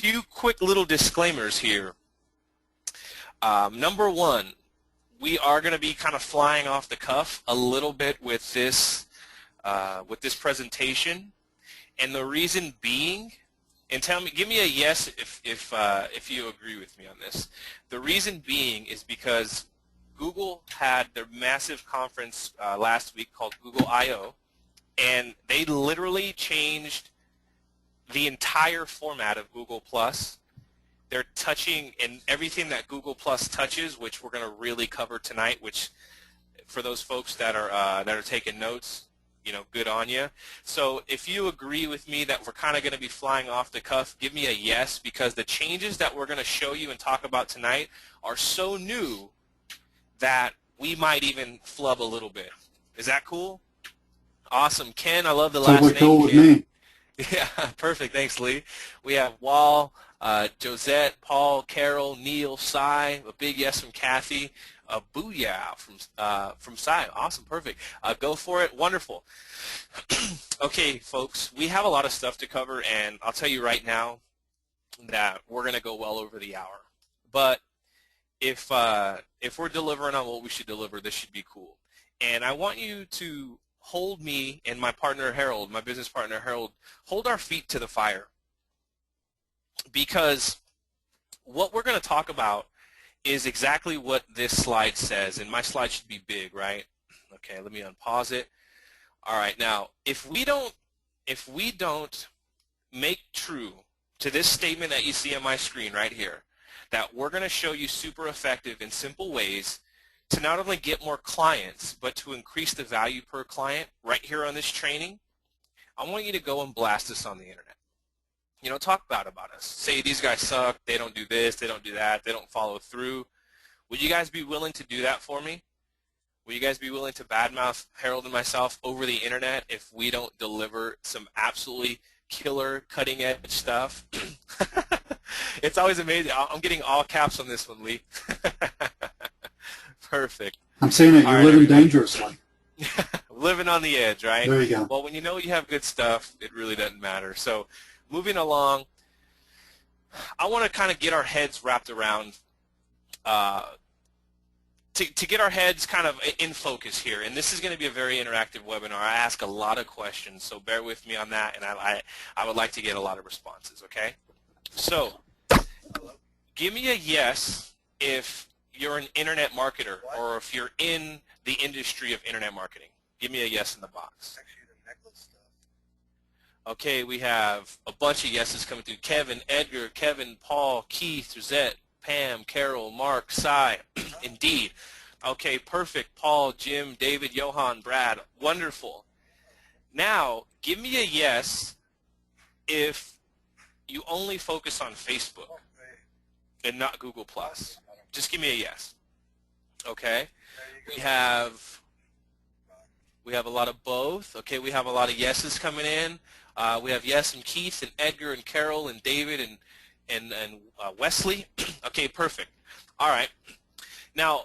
few quick little disclaimers here. Number one, we are going to be kind of flying off the cuff a little bit with this presentation, and the reason being, and tell me, give me a yes if you agree with me on this. The reason being is because Google had their massive conference last week called Google I/O, and they literally changed the entire format of Google+. They're touching in everything that Google+ touches, which we're going to really cover tonight. Which, for those folks that are taking notes, you know, good on you. So if you agree with me that we're kind of going to be flying off the cuff, give me a yes, because the changes that we're going to show you and talk about tonight are so new that we might even flub a little bit. Is that cool? Awesome. Ken, I love the last name. Cool with me. Yeah, perfect. Thanks, Lee. We have Wall, Josette, Paul, Carol, Neil, Cy, a big yes from Kathy, Booyah from Cy. Awesome, perfect. Go for it. Wonderful. Okay, folks, we have a lot of stuff to cover, and I'll tell you right now that we're going to go well over the hour. But if we're delivering on what we should deliver, this should be cool. And I want you to hold me and my partner Harold, my business partner Harold, hold our feet to the fire. Because what we're going to talk about is exactly what this slide says, and my slide should be big, right? Okay, let me unpause it. All right, now if we don't make true to this statement that you see on my screen right here, that we're going to show you super effective and simple ways to not only get more clients, but to increase the value per client right here on this training, I want you to go and blast us on the internet. You know, talk bad about us. Say these guys suck, they don't do this, they don't do that, they don't follow through. Would you guys be willing to do that for me? Will you guys be willing to badmouth Harold and myself over the internet if we don't deliver some absolutely killer, cutting-edge stuff? It's always amazing. I'm getting all caps on this one, Lee. Perfect. I'm saying it. You're right, living dangerously. Living on the edge, right? There you go. Well, when you know you have good stuff, it really doesn't matter. So moving along, I want to kind of get our heads wrapped around, to get our heads kind of in focus here. And this is going to be a very interactive webinar. I ask a lot of questions, so bear with me on that, and I would like to get a lot of responses, okay? So give me a yes if you're an internet marketer or if you're in the industry of internet marketing. Give me a yes in the box. Okay, we have a bunch of yeses coming through. Kevin, Edgar, Kevin, Paul, Keith, Rosette, Pam, Carol, Mark, Cy. Indeed. Okay, perfect. Paul, Jim, David, Johan, Brad. Wonderful. Now, give me a yes if you only focus on Facebook and not Google+. Just give me a yes. Okay? We have a lot of both. Okay, we have a lot of yeses coming in. We have yes and Keith and Edgar and Carol and David and Wesley. Okay, perfect. All right. Now,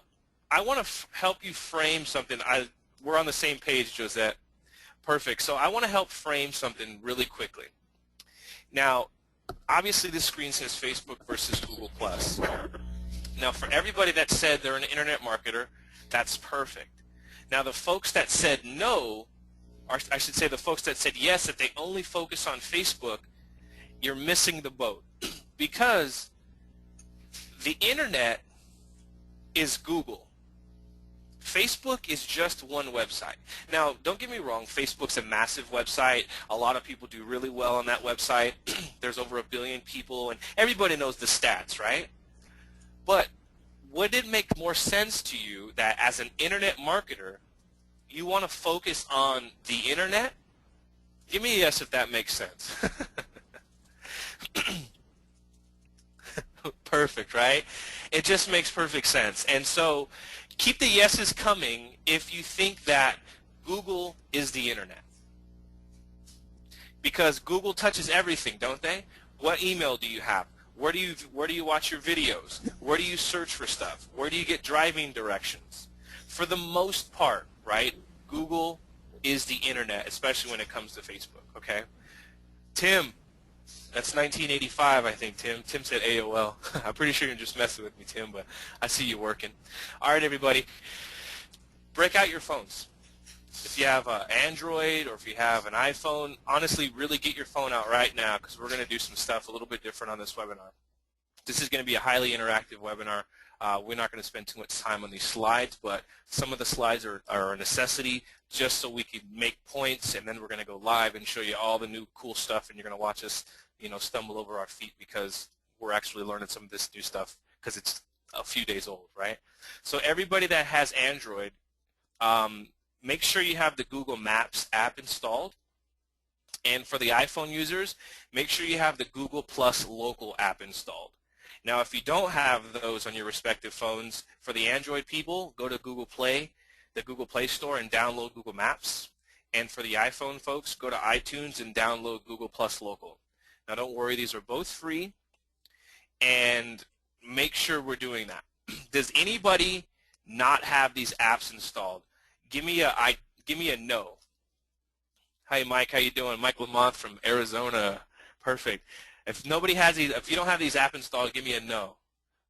I want to help you frame something. We're on the same page, Josette. Perfect. So I want to help frame something really quickly. Now, obviously this screen says Facebook versus Google+. Now, for everybody that said they're an internet marketer, that's perfect. Now, the folks that said no, or I should say the folks that said yes, that they only focus on Facebook, you're missing the boat. Because the internet is Google. Facebook is just one website. Now, don't get me wrong, Facebook's a massive website. A lot of people do really well on that website. There's over 1 billion people, and everybody knows the stats, right? But would it make more sense to you that as an internet marketer, you want to focus on the internet? Give me a yes if that makes sense. Perfect, right? It just makes perfect sense. And so keep the yeses coming if you think that Google is the internet. Because Google touches everything, don't they? What email do you have? Where do you watch your videos? Where do you search for stuff? Where do you get driving directions? For the most part, right, Google is the internet, especially when it comes to Facebook, okay? Tim, That's 1985, I think, Tim. Tim said AOL. I'm pretty sure you're just messing with me, Tim, but I see you working. All right, everybody. Break out your phones. If you have an Android or if you have an iPhone, honestly, really get your phone out right now because we're going to do some stuff a little bit different on this webinar. This is going to be a highly interactive webinar. We're not going to spend too much time on these slides, but some of the slides are a necessity just so we can make points, and then we're going to go live and show you all the new cool stuff, and you're going to watch us, stumble over our feet because we're actually learning some of this new stuff because it's a few days old, right? So everybody that has Android, make sure you have the Google Maps app installed. And for the iPhone users, make sure you have the Google Plus Local app installed. Now, if you don't have those on your respective phones, for the Android people, go to Google Play, the Google Play Store, and download Google Maps. And for the iPhone folks, go to iTunes and download Google Plus Local. Now, don't worry, these are both free, and make sure we're doing that. Does anybody not have these apps installed? Give me a no. Hi, Mike. How you doing? Mike Lamont from Arizona. Perfect. If nobody has these, if you don't have these apps installed, give me a no.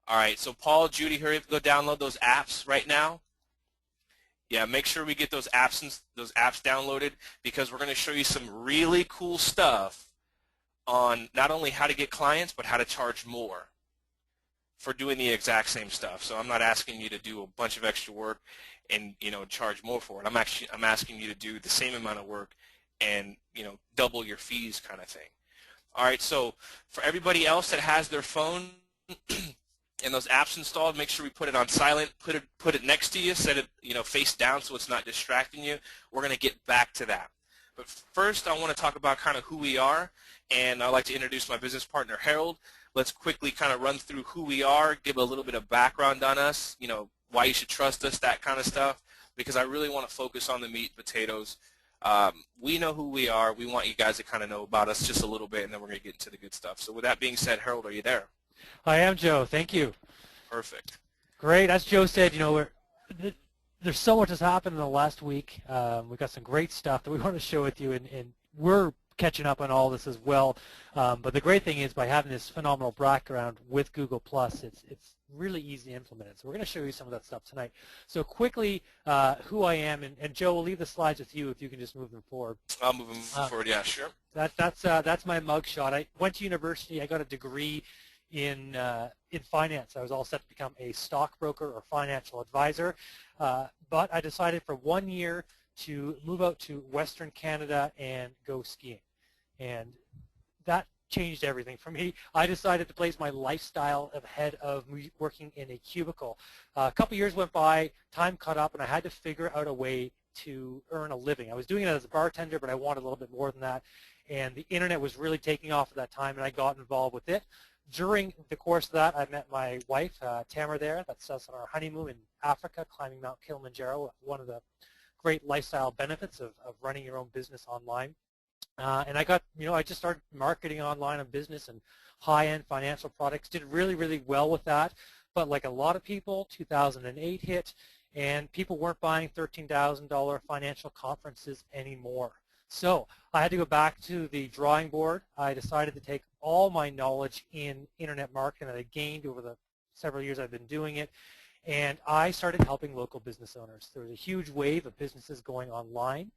All right. So Paul, Judy, hurry up, go download those apps right now. Yeah, make sure we get those apps downloaded because we're going to show you some really cool stuff on not only how to get clients but how to charge more for doing the exact same stuff. So I'm not asking you to do a bunch of extra work and charge more for it. I'm asking you to do the same amount of work and double your fees kind of thing. All right, so for everybody else that has their phone and those apps installed, make sure we put it on silent, put it next to you, set it face down so it's not distracting you. We're going to get back to that. But first I want to talk about kind of who we are, and I'd like to introduce my business partner Harold. Let's quickly kind of run through who we are, give a little bit of background on us, why you should trust us, that kind of stuff, because I really want to focus on the meat and potatoes. We know who we are. We want you guys to kind of know about us just a little bit, and then we're going to get into the good stuff. So with that being said, Harold, are you there? I am, Joe. Thank you. Perfect. Great. As Joe said, there's so much has happened in the last week. We've got some great stuff that we want to share with you, and we're catching up on all this as well. But the great thing is by having this phenomenal background with Google Plus, it's really easy to implement it. So we're going to show you some of that stuff tonight. So quickly, who I am, and Joe, we'll leave the slides with you if you can just move them forward. I'll move them forward, yeah, sure. That's my mugshot. I went to university. I got a degree in finance. I was all set to become a stockbroker or financial advisor, but I decided for 1 year to move out to Western Canada and go skiing, and that changed everything for me. I decided to place my lifestyle ahead of working in a cubicle. A couple years went by, time caught up, and I had to figure out a way to earn a living. I was doing it as a bartender, but I wanted a little bit more than that, and the internet was really taking off at that time, and I got involved with it. During the course of that, I met my wife, Tamara, there. That's us on our honeymoon in Africa, climbing Mount Kilimanjaro, one of the great lifestyle benefits of running your own business online. And I got, I just started marketing online on business and high-end financial products, did really, really well with that. But like a lot of people, 2008 hit, and people weren't buying $13,000 financial conferences anymore. So I had to go back to the drawing board. I decided to take all my knowledge in internet marketing that I gained over the several years I've been doing it, and I started helping local business owners. There was a huge wave of businesses going online,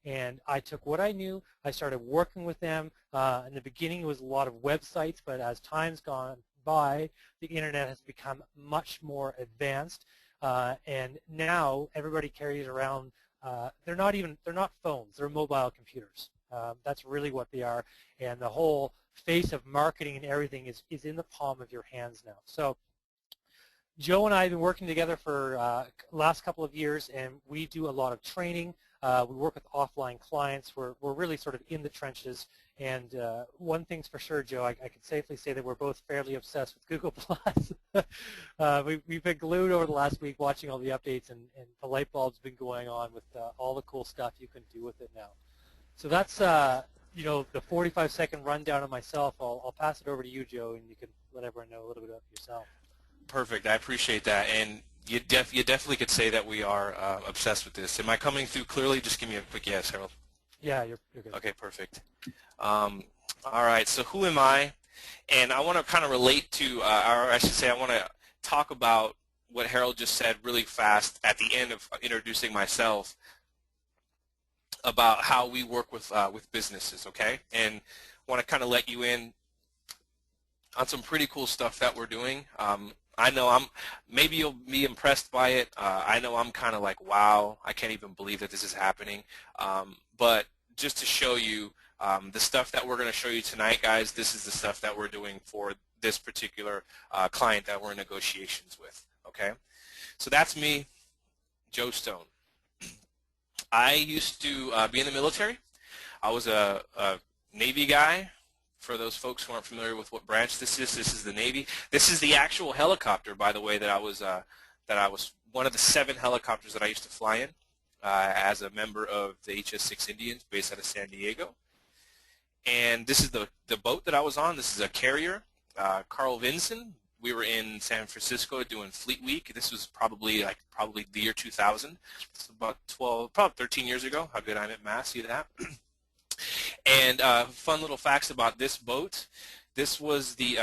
and I took what I knew. I started working with them. In the beginning, it was a lot of websites, but as time's gone by, the internet has become much more advanced, and now everybody carries around they're not phones, they're mobile computers. That's really what they are, and the whole face of marketing and everything is in the palm of your hands now. So Joe and I have been working together for last couple of years, and we do a lot of training. We work with offline clients. We're really sort of in the trenches, and one thing's for sure, Joe, I can safely say that we're both fairly obsessed with Google+. We've been glued over the last week watching all the updates, and the light bulb's been going on with all the cool stuff you can do with it now. So that's the 45-second rundown of myself. I'll pass it over to you, Joe, and you can let everyone know a little bit about yourself. Perfect. I appreciate that. And you definitely could say that we are obsessed with this. Am I coming through clearly? Just give me a quick yes, Harold. Yeah, you're good. Okay, perfect. All right, so who am I? And I want to kind of relate to, or I should say I want to talk about what Harold just said really fast at the end of introducing myself about how we work with businesses, okay? And want to kind of let you in on some pretty cool stuff that we're doing. I know maybe you'll be impressed by it. I know I'm kind of like, wow, I can't even believe that this is happening. But just to show you the stuff that we're going to show you tonight, guys, this is the stuff that we're doing for this particular client that we're in negotiations with, okay? So that's me, Joe Stone. I used to be in the military. I was a Navy guy. For those folks who aren't familiar with what branch this is the Navy. This is the actual helicopter, by the way, that I was one of the 7 helicopters that I used to fly in as a member of the HS-6 Indians based out of San Diego. And this is the boat that I was on. This is a carrier, Carl Vinson. We were in San Francisco doing Fleet Week. This was probably the year 2000. It's about 13 years ago. How good I'm at math, see that? And fun little facts about this boat. This was the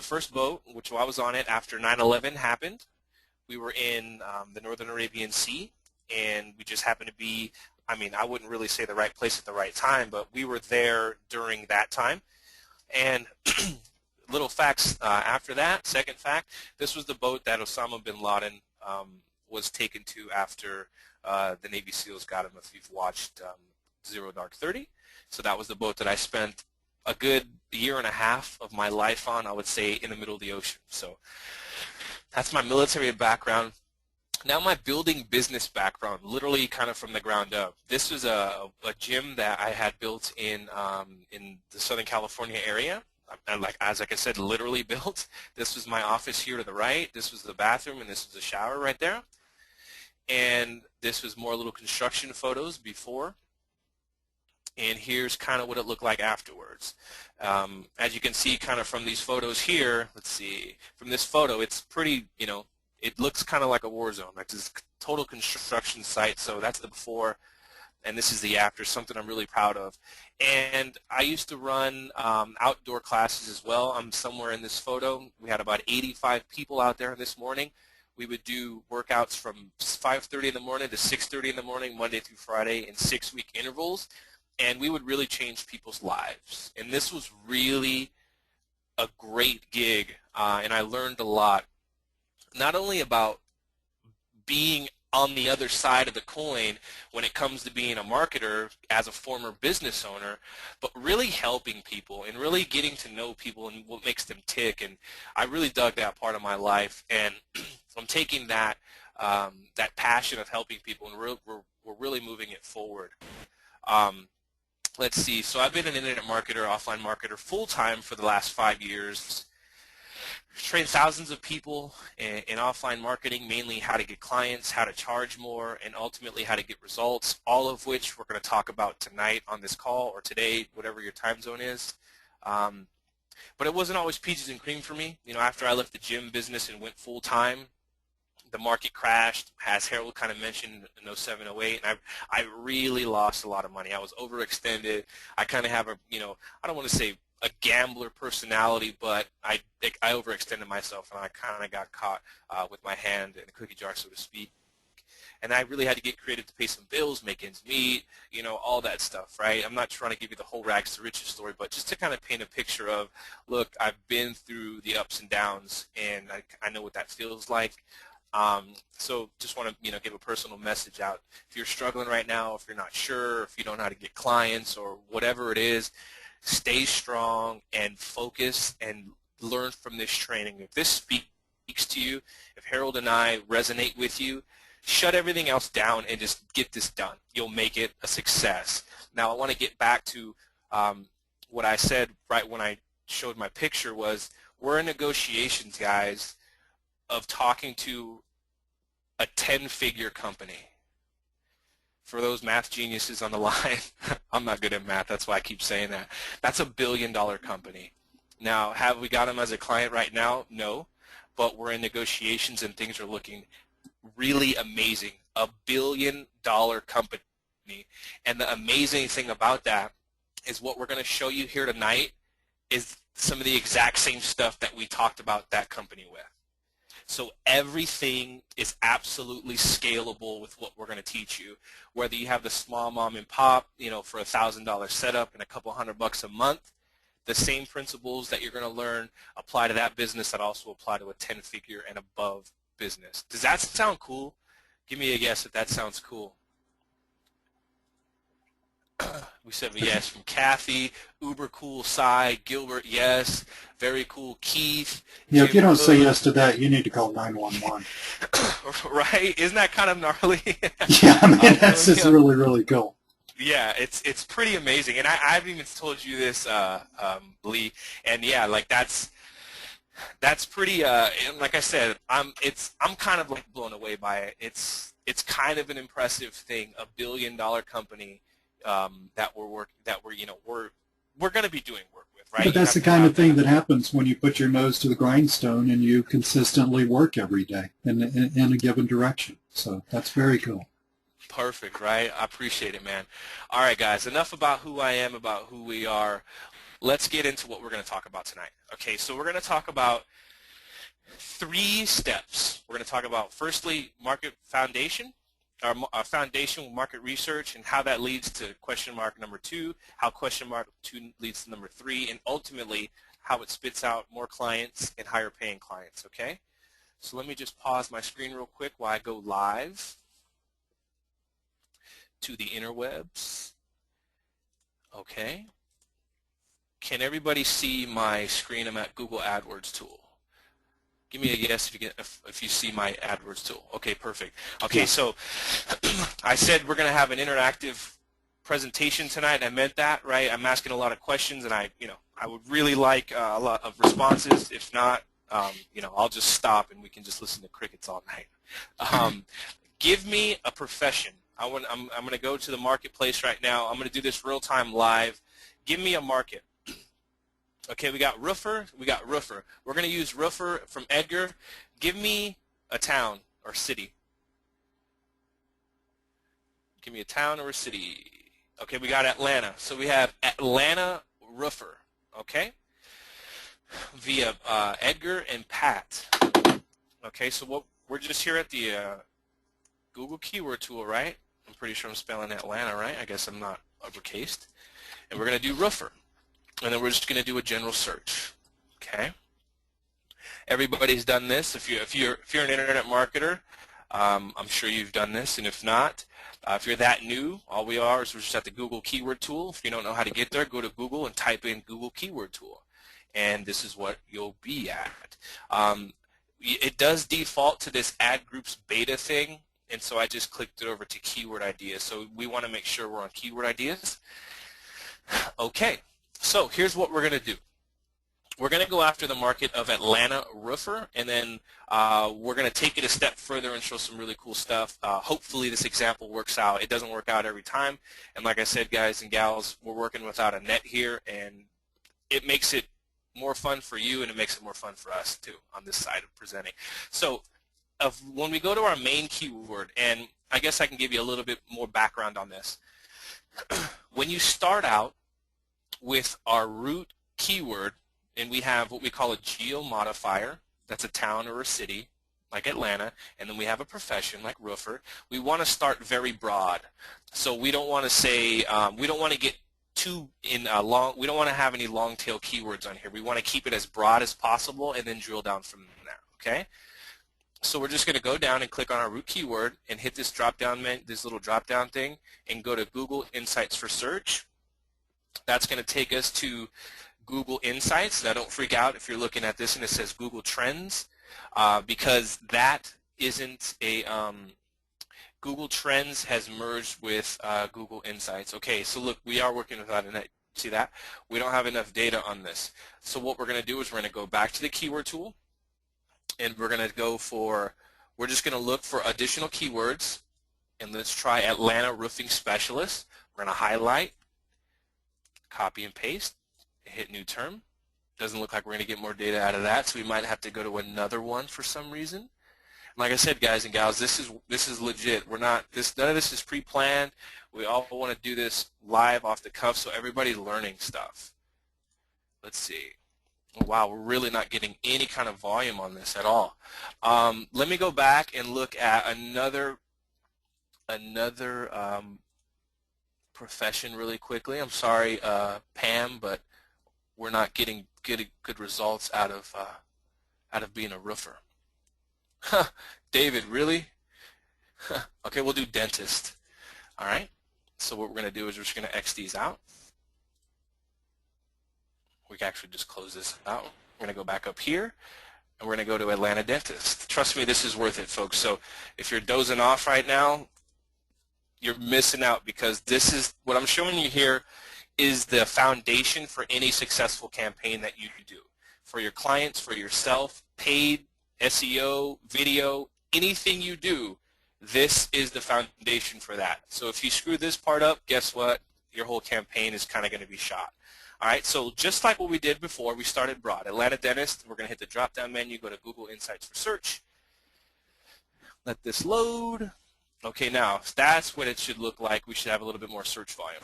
first boat which I was on it after 9/11 happened. We were in the Northern Arabian Sea, and we just happened to be, I mean, I wouldn't really say the right place at the right time, but we were there during that time. And little facts after that. Second fact, this was the boat that Osama bin Laden was taken to after the Navy SEALs got him, if you've watched Zero Dark 30. So that was the boat that I spent a good year and a half of my life on, I would say, in the middle of the ocean. So that's my military background. Now my building business background, literally kind of from the ground up. This was a gym that I had built in the Southern California area. And like I said, literally built. This was my office here to the right. This was the bathroom, and this was the shower right there. And this was more little construction photos before. And here's kind of what it looked like afterwards. As you can see kind of from these photos here, let's see, from this photo, it's pretty, you know, it looks kind of like a war zone. Like this total construction site, so that's the before, and this is the after, something I'm really proud of. And I used to run outdoor classes as well. I'm somewhere in this photo. We had about 85 people out there this morning. We would do workouts from 5:30 in the morning to 6:30 in the morning, Monday through Friday, in 6-week intervals. And we would really change people's lives. And this was really a great gig, and I learned a lot, not only about being on the other side of the coin when it comes to being a marketer as a former business owner, but really helping people and really getting to know people and what makes them tick. And I really dug that part of my life, and I'm taking that that passion of helping people, and we're really moving it forward. Let's see, so I've been an internet marketer, offline marketer, full-time for the last 5 years. Trained thousands of people in offline marketing, mainly how to get clients, how to charge more, and ultimately how to get results, all of which we're going to talk about tonight on this call, or today, whatever your time zone is. But it wasn't always peaches and cream for me. You know, after I left the gym business and went full-time, the market crashed, as Harold kind of mentioned, in 07, 08, and I really lost a lot of money. I was overextended. I kind of have a, you know, I don't want to say a gambler personality, but I overextended myself, and I kind of got caught with my hand in a cookie jar, so to speak. And I really had to get creative to pay some bills, make ends meet, you know, all that stuff, right? I'm not trying to give you the whole rags to riches story, but just to kind of paint a picture of, look, I've been through the ups and downs, and I know what that feels like. So just want to, you know, give a personal message out. If you're struggling right now, if you're not sure, if you don't know how to get clients or whatever it is, stay strong and focus and learn from this training. If this speaks to you, if Harold and I resonate with you, shut everything else down and just get this done. You'll make it a success. Now I want to get back to what I said right when I showed my picture was we're in negotiations, guys, of talking to a 10-figure company. For those math geniuses on the line, I'm not good at math, that's why I keep saying that. That's $1 billion company. Now, have we got them as a client right now? No, but we're in negotiations and things are looking really amazing. $1 billion company. And the amazing thing about that is what we're going to show you here tonight is some of the exact same stuff that we talked about that company with. So everything is absolutely scalable with what we're going to teach you. Whether you have the small mom and pop, for $1,000 setup and a couple $100 a month, the same principles that you're going to learn apply to that business that also apply to a 10-figure and above business. Does that sound cool? Give me a guess if that sounds cool. We said yes from Kathy, uber cool Cy, Gilbert, yes, very cool Keith. Yeah, if you don't say yes to that, you need to call 911. Right? Isn't that kind of gnarly? Yeah, I mean, that's just really, really cool. Yeah, it's pretty amazing, and I haven't even told you this, Lee, and yeah, like that's pretty. And like I said, I'm kind of like blown away by it. It's kind of an impressive thing, $1 billion company that we're going to be doing work with, right? But that's the kind of thing that happens when you put your nose to the grindstone and you consistently work every day in a given direction. So that's very cool. Perfect, right? I appreciate it, man. All right, guys, enough about who I am, about who we are. Let's get into what we're going to talk about tonight. Okay, so we're going to talk about 3 steps. We're going to talk about, firstly, market foundation, our foundation with market research, and how that leads to question mark number 2, how question mark 2 leads to number 3, and ultimately how it spits out more clients and higher paying clients, okay? So let me just pause my screen real quick while I go live to the interwebs. Okay. Can everybody see my screen? I'm at Google AdWords tool. Give me a yes if you see my AdWords tool. Okay, perfect. Okay, so I said we're going to have an interactive presentation tonight. I meant that, right? I'm asking a lot of questions, and I would really like a lot of responses. If not, I'll just stop and we can just listen to crickets all night. Give me a profession. I'm going to go to the marketplace right now. I'm going to do this real time live. Give me a market. Okay, we got roofer. We're going to use roofer from Edgar. Give me a town or city. Give me a town or a city. Okay, we got Atlanta. So we have Atlanta roofer. Okay, via Edgar and Pat. Okay, so we're just here at the Google keyword tool, right? I'm pretty sure I'm spelling Atlanta right. I guess I'm not uppercased. And we're going to do roofer. And then we're just going to do a general search. Okay? Everybody's done this. If you're an internet marketer, I'm sure you've done this. And if not, if you're that new, all we are is we're just at the Google keyword tool. If you don't know how to get there, go to Google and type in Google keyword tool. And this is what you'll be at. It does default to this ad groups beta thing. And so I just clicked it over to keyword ideas. So we want to make sure we're on keyword ideas. Okay, so here's what we're going to do. We're going to go after the market of Atlanta roofer, and then we're going to take it a step further and show some really cool stuff. Hopefully this example works out. It doesn't work out every time. And like I said, guys and gals, we're working without a net here, and it makes it more fun for you, and it makes it more fun for us, too, on this side of presenting. So when we go to our main keyword, and I guess I can give you a little bit more background on this. When you start out with our root keyword, and we have what we call a geo modifier, that's a town or a city, like Atlanta, and then we have a profession, like roofer, we want to start very broad. So we don't want to say, we don't want to get too we don't want to have any long tail keywords on here. We want to keep it as broad as possible and then drill down from there, okay? So we're just going to go down and click on our root keyword and hit this drop-down this little drop-down thing and go to Google Insights for search. That's going to take us to Google Insights. Now don't freak out if you're looking at this and it says Google Trends because that isn't a Google Trends has merged with Google Insights. Okay, so look, we are working without a net. See that? We don't have enough data on this. So what we're going to do is we're going to go back to the keyword tool. And we're going to we're just going to look for additional keywords, and let's try Atlanta roofing specialist. We're going to highlight, copy and paste, hit new term. Doesn't look like we're going to get more data out of that, so we might have to go to another one for some reason. Like I said, guys and gals, this is legit. We're not none of this is pre-planned. We all want to do this live off the cuff, so everybody's learning stuff. Let's see. Oh, wow, we're really not getting any kind of volume on this at all. Let me go back and look at another profession really quickly. I'm sorry, Pam, but we're not getting good results out of being a roofer. David, really? Okay, we'll do dentist. All right. So what we're going to do is we're just going to X these out. We can actually just close this out. We're going to go back up here, and we're going to go to Atlanta Dentist. Trust me, this is worth it, folks. So if you're dozing off right now, you're missing out, because this is what I'm showing you here is the foundation for any successful campaign that you do for your clients, for yourself, paid, SEO, video, anything you do. This is the foundation for that. So if you screw this part up, guess what? Your whole campaign is kind of going to be shot. All right, so just like what we did before, we started broad. Atlanta Dentist, we're going to hit the drop-down menu, go to Google Insights for search. Let this load. Okay, now that's what it should look like. We should have a little bit more search volume.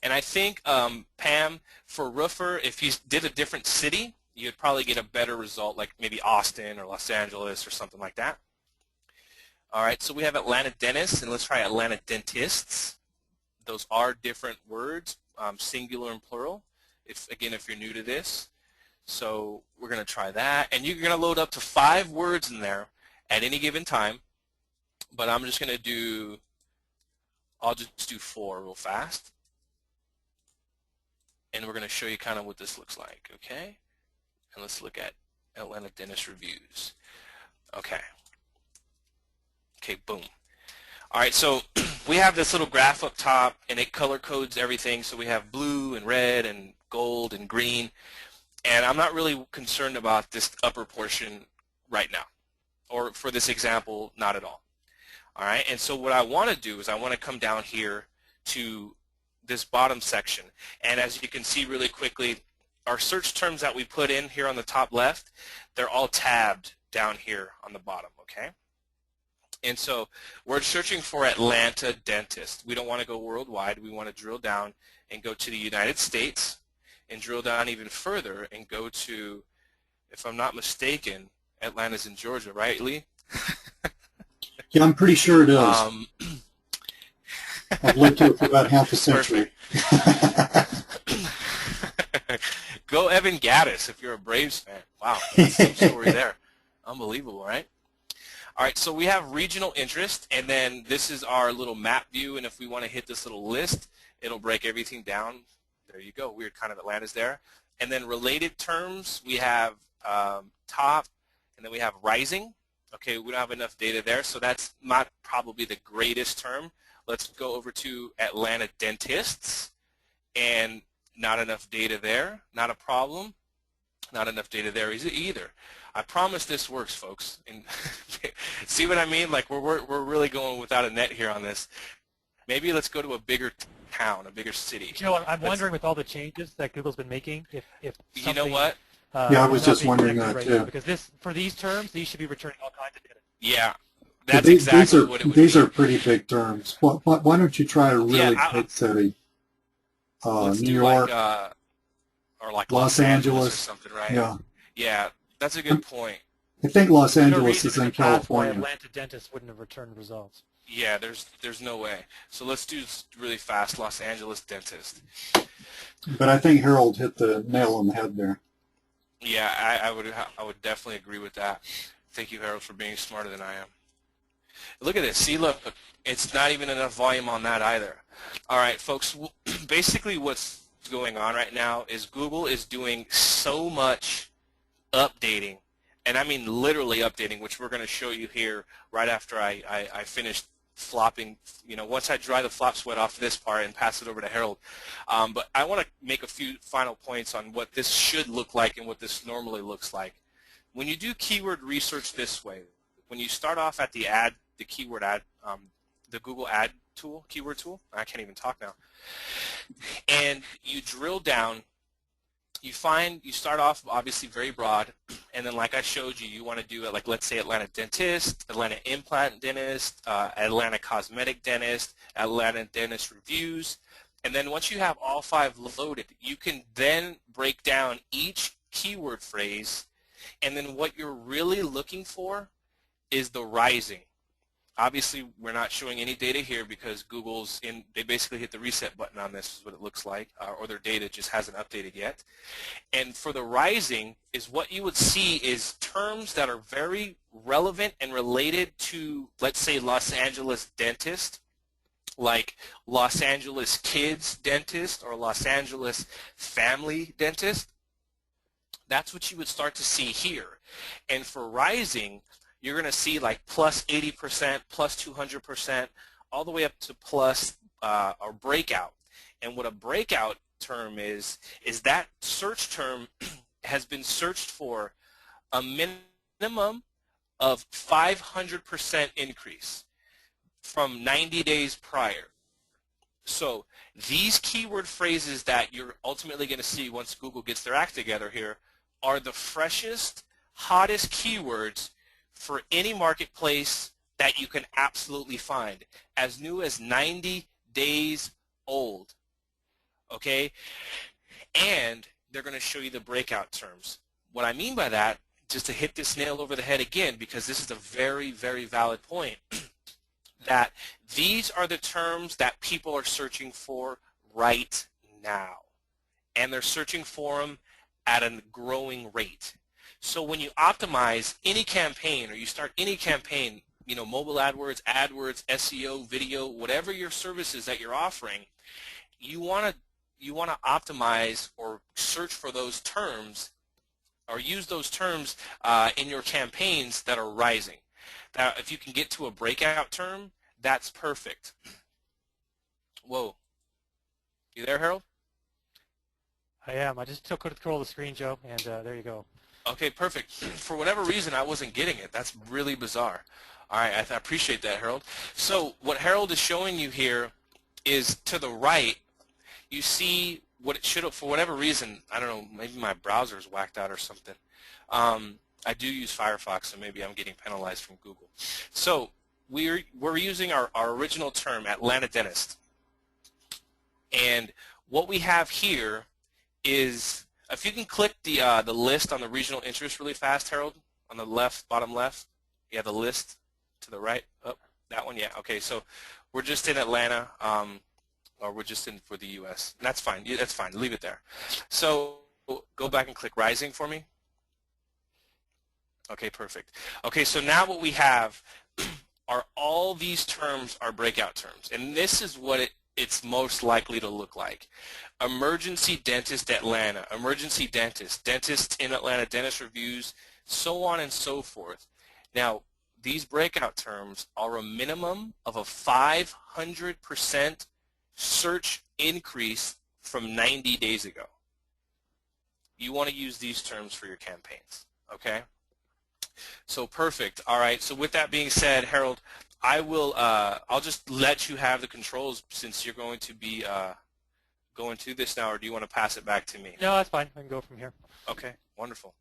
And I think, Pam, for roofer, if you did a different city, you'd probably get a better result, like maybe Austin or Los Angeles or something like that. All right, so we have Atlanta Dentists, and let's try Atlanta Dentists. Those are different words, singular and plural, if you're new to this. So we're going to try that. And you're going to load up to 5 words in there at any given time. But I'm just going to do, I'll just do 4 real fast. And we're going to show you kind of what this looks like, okay? And let's look at Atlanta Dentist reviews. Okay. Okay, boom. All right, so we have this little graph up top, and it color codes everything. So we have blue and red and gold and green. And I'm not really concerned about this upper portion right now, or for this example, not at all. All right, and so what I want to do is I want to come down here to this bottom section. And as you can see really quickly, our search terms that we put in here on the top left, they're all tabbed down here on the bottom, okay? And so we're searching for Atlanta Dentist. We don't want to go worldwide. We want to drill down and go to the United States and drill down even further and go to, if I'm not mistaken, Atlanta's in Georgia, right, Lee? Yeah, I'm pretty sure it is. I've lived here for about half a century. Go Evan Gaddis if you're a Braves fan. Wow, that's some story there. Unbelievable, right? All right, so we have regional interest, and then this is our little map view, and if we want to hit this little list, it'll break everything down. There you go. Weird kind of Atlanta's there. And then related terms, we have top, and then we have rising. Okay, we don't have enough data there, so that's not probably the greatest term. Let's go over to Atlanta Dentists, and not enough data there. Not a problem. Not enough data there either. I promise this works, folks. And see what I mean? Like we're really going without a net here on this. Maybe let's go to a bigger town, a bigger city. Joe, I'm wondering with all the changes that Google's been making, if you know what? Yeah, I was just wondering that too. Because for these terms, these should be returning all kinds of data. Yeah, that's exactly what it would be. These are pretty big terms. Why don't you try a really big city? New York, or like Los Angeles or something, right? Yeah. Yeah, that's a good point. I think Los Angeles is in California. Why Atlanta Dentist wouldn't have returned results. Yeah, there's no way. So let's do really fast Los Angeles Dentist. But I think Harold hit the nail on the head there. Yeah, I would definitely agree with that. Thank you, Harold, for being smarter than I am. Look at this. See, look, it's not even enough volume on that either. All right, folks, basically what's going on right now is Google is doing so much updating, and I mean literally updating, which we're going to show you here right after I finish flopping, once I dry the flop sweat off this part and pass it over to Harold. But I want to make a few final points on what this should look like and what this normally looks like. When you do keyword research this way, when you start off at the keyword ad, the Google ad tool, keyword tool, I can't even talk now, and you drill down, you start off obviously very broad, and then like I showed you, you want to do it like, let's say Atlanta dentist, Atlanta implant dentist, Atlanta cosmetic dentist, Atlanta dentist reviews, and then once you have all 5 loaded, you can then break down each keyword phrase, and then what you're really looking for is the rising. Obviously, we're not showing any data here because they basically hit the reset button on this, is what it looks like, or their data just hasn't updated yet. And for the rising is what you would see is terms that are very relevant and related to, let's say, Los Angeles dentist, like Los Angeles kids dentist or Los Angeles family dentist. That's what you would start to see here. And for rising, you're going to see like plus 80%, plus 200%, all the way up to plus or breakout. And what a breakout term is that search term has been searched for a minimum of 500% increase from 90 days prior. So these keyword phrases that you're ultimately going to see once Google gets their act together here are the freshest, hottest keywords for any marketplace that you can absolutely find, as new as 90 days old, okay? And they're going to show you the breakout terms. What I mean by that, just to hit this nail over the head again, because this is a very, very valid point, that these are the terms that people are searching for right now. And they're searching for them at a growing rate. So when you optimize any campaign or you start any campaign, mobile AdWords, SEO, video, whatever your services that you're offering, you want to optimize or search for those terms or use those terms in your campaigns that are rising. Now, if you can get to a breakout term, that's perfect. Whoa. You there, Harold? I am. I just took control of the screen, Joe, and there you go. Okay, perfect. For whatever reason, I wasn't getting it. That's really bizarre. All right, I appreciate that, Harold. So what Harold is showing you here is to the right, you see what it should have, for whatever reason, I don't know, maybe my browser is whacked out or something. I do use Firefox, so maybe I'm getting penalized from Google. So we're using our original term, Atlanta dentist. And what we have here is, if you can click the list on the regional interest really fast, Harold, on the left, bottom left, you have the list to the right. Oh, that one, yeah. Okay, so we're just in Atlanta, or we're just in for the U.S. And that's fine. Yeah, that's fine. Leave it there. So go back and click Rising for me. Okay, perfect. Okay, so now what we have are all these terms are breakout terms, and this is what it's most likely to look like. Emergency dentist Atlanta, emergency dentist, dentists in Atlanta, dentist reviews, so on and so forth. Now, these breakout terms are a minimum of a 500% search increase from 90 days ago. You want to use these terms for your campaigns, okay? So perfect. All right, so with that being said, Harold, I'll just let you have the controls since you're going to be going through this now, or do you want to pass it back to me? No, that's fine. I can go from here. Okay, wonderful.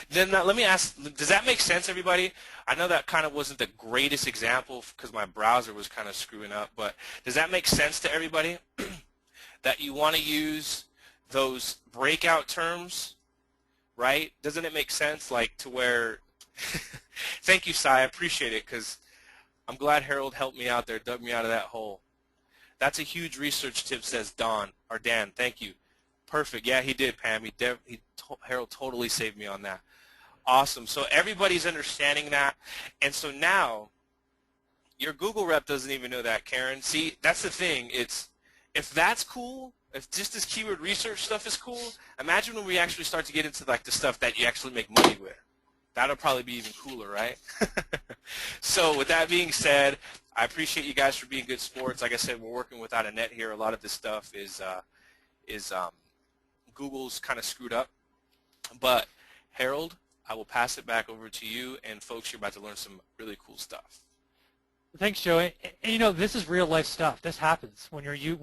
Then let me ask, does that make sense, everybody? I know that kind of wasn't the greatest example because my browser was kind of screwing up, but does that make sense to everybody? That you want to use those breakout terms, right? Doesn't it make sense, like, to where thank you, Sai, I appreciate it, because I'm glad Harold helped me out there, dug me out of that hole. That's a huge research tip, says Dan. Thank you. Perfect. Yeah, he did, Pam. Harold totally saved me on that. Awesome. So everybody's understanding that. And so now your Google rep doesn't even know that, Karen. See, that's the thing. If that's cool, if just this keyword research stuff is cool, imagine when we actually start to get into like the stuff that you actually make money with. That'll probably be even cooler, right? So with that being said, I appreciate you guys for being good sports. Like I said, we're working without a net here. A lot of this stuff is Google's kind of screwed up. But Harold, I will pass it back over to you, and folks, you're about to learn some really cool stuff. Thanks, Joe. And, you know, this is real life stuff. This happens when you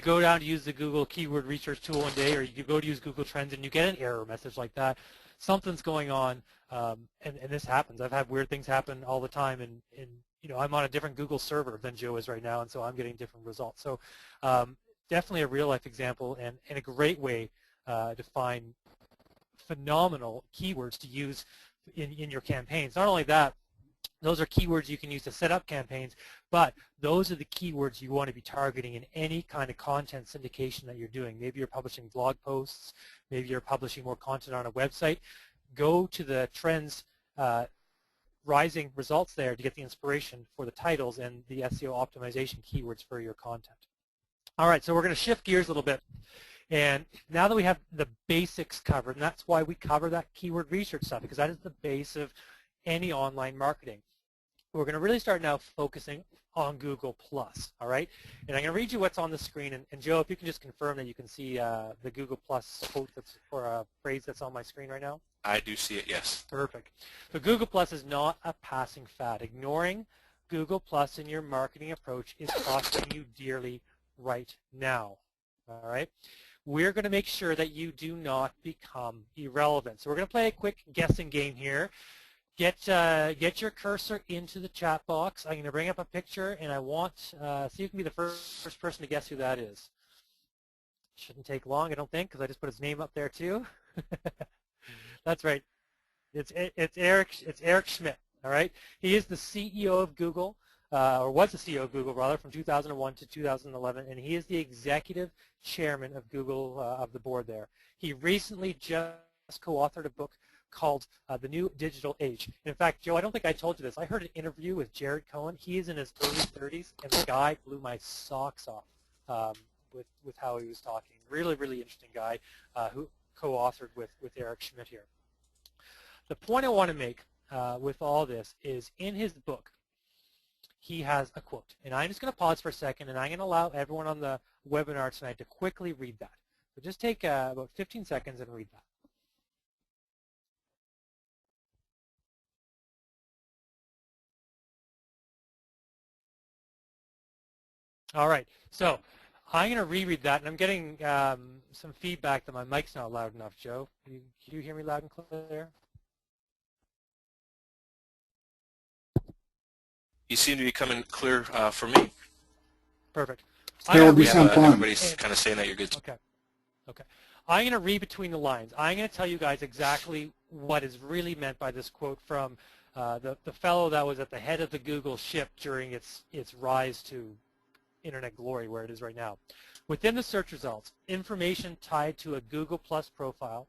go down to use the Google Keyword Research Tool one day, or you go to use Google Trends and you get an error message like that. Something's going on, and this happens. I've had weird things happen all the time, and you know, I'm on a different Google server than Joe is right now, and so I'm getting different results. So definitely a real life example, and a great way to find phenomenal keywords to use in your campaigns. Not only that, those are keywords you can use to set up campaigns, but those are the keywords you want to be targeting in any kind of content syndication that you're doing. Maybe you're publishing blog posts, maybe you're publishing more content on a website. Go to the Trends Rising results there to get the inspiration for the titles and the SEO optimization keywords for your content. All right, so we're going to shift gears a little bit. And now that we have the basics covered, and that's why we cover that keyword research stuff, because that is the base of any online marketing. We're going to really start now focusing on Google+, all right? And I'm going to read you what's on the screen. And Joe, if you can just confirm that you can see the Google+ quote that's, or a phrase that's on my screen right now. I do see it, yes. Perfect. So Google+ is not a passing fad. Ignoring Google+ in your marketing approach is costing you dearly right now, all right? We're going to make sure that you do not become irrelevant. So we're going to play a quick guessing game here. Get your cursor into the chat box. I'm going to bring up a picture, and I want so you can be the first person to guess who that is. Shouldn't take long, I don't think, because I just put his name up there too. That's right. It's Eric Schmidt. All right. He is the CEO of Google, or was the CEO of Google rather, from 2001 to 2011, and he is the executive chairman of Google of the board there. He recently just co-authored a book called The New Digital Age. In fact, Joe, I don't think I told you this. I heard an interview with Jared Cohen. He is in his early 30s, and the guy blew my socks off with how he was talking. Really, really interesting guy who co-authored with Eric Schmidt here. The point I want to make with all this is in his book, he has a quote. And I'm just going to pause for a second, and I'm going to allow everyone on the webinar tonight to quickly read that. So just take about 15 seconds and read that. All right, so I'm going to reread that, and I'm getting some feedback that my mic's not loud enough, Joe. Can you hear me loud and clear? You seem to be coming clear for me. Perfect. Everybody's kind of saying that you're good. Okay. Okay. I'm going to read between the lines. I'm going to tell you guys exactly what is really meant by this quote from the fellow that was at the head of the Google ship during its rise to internet glory where it is right now. Within the search results, information tied to a Google Plus profile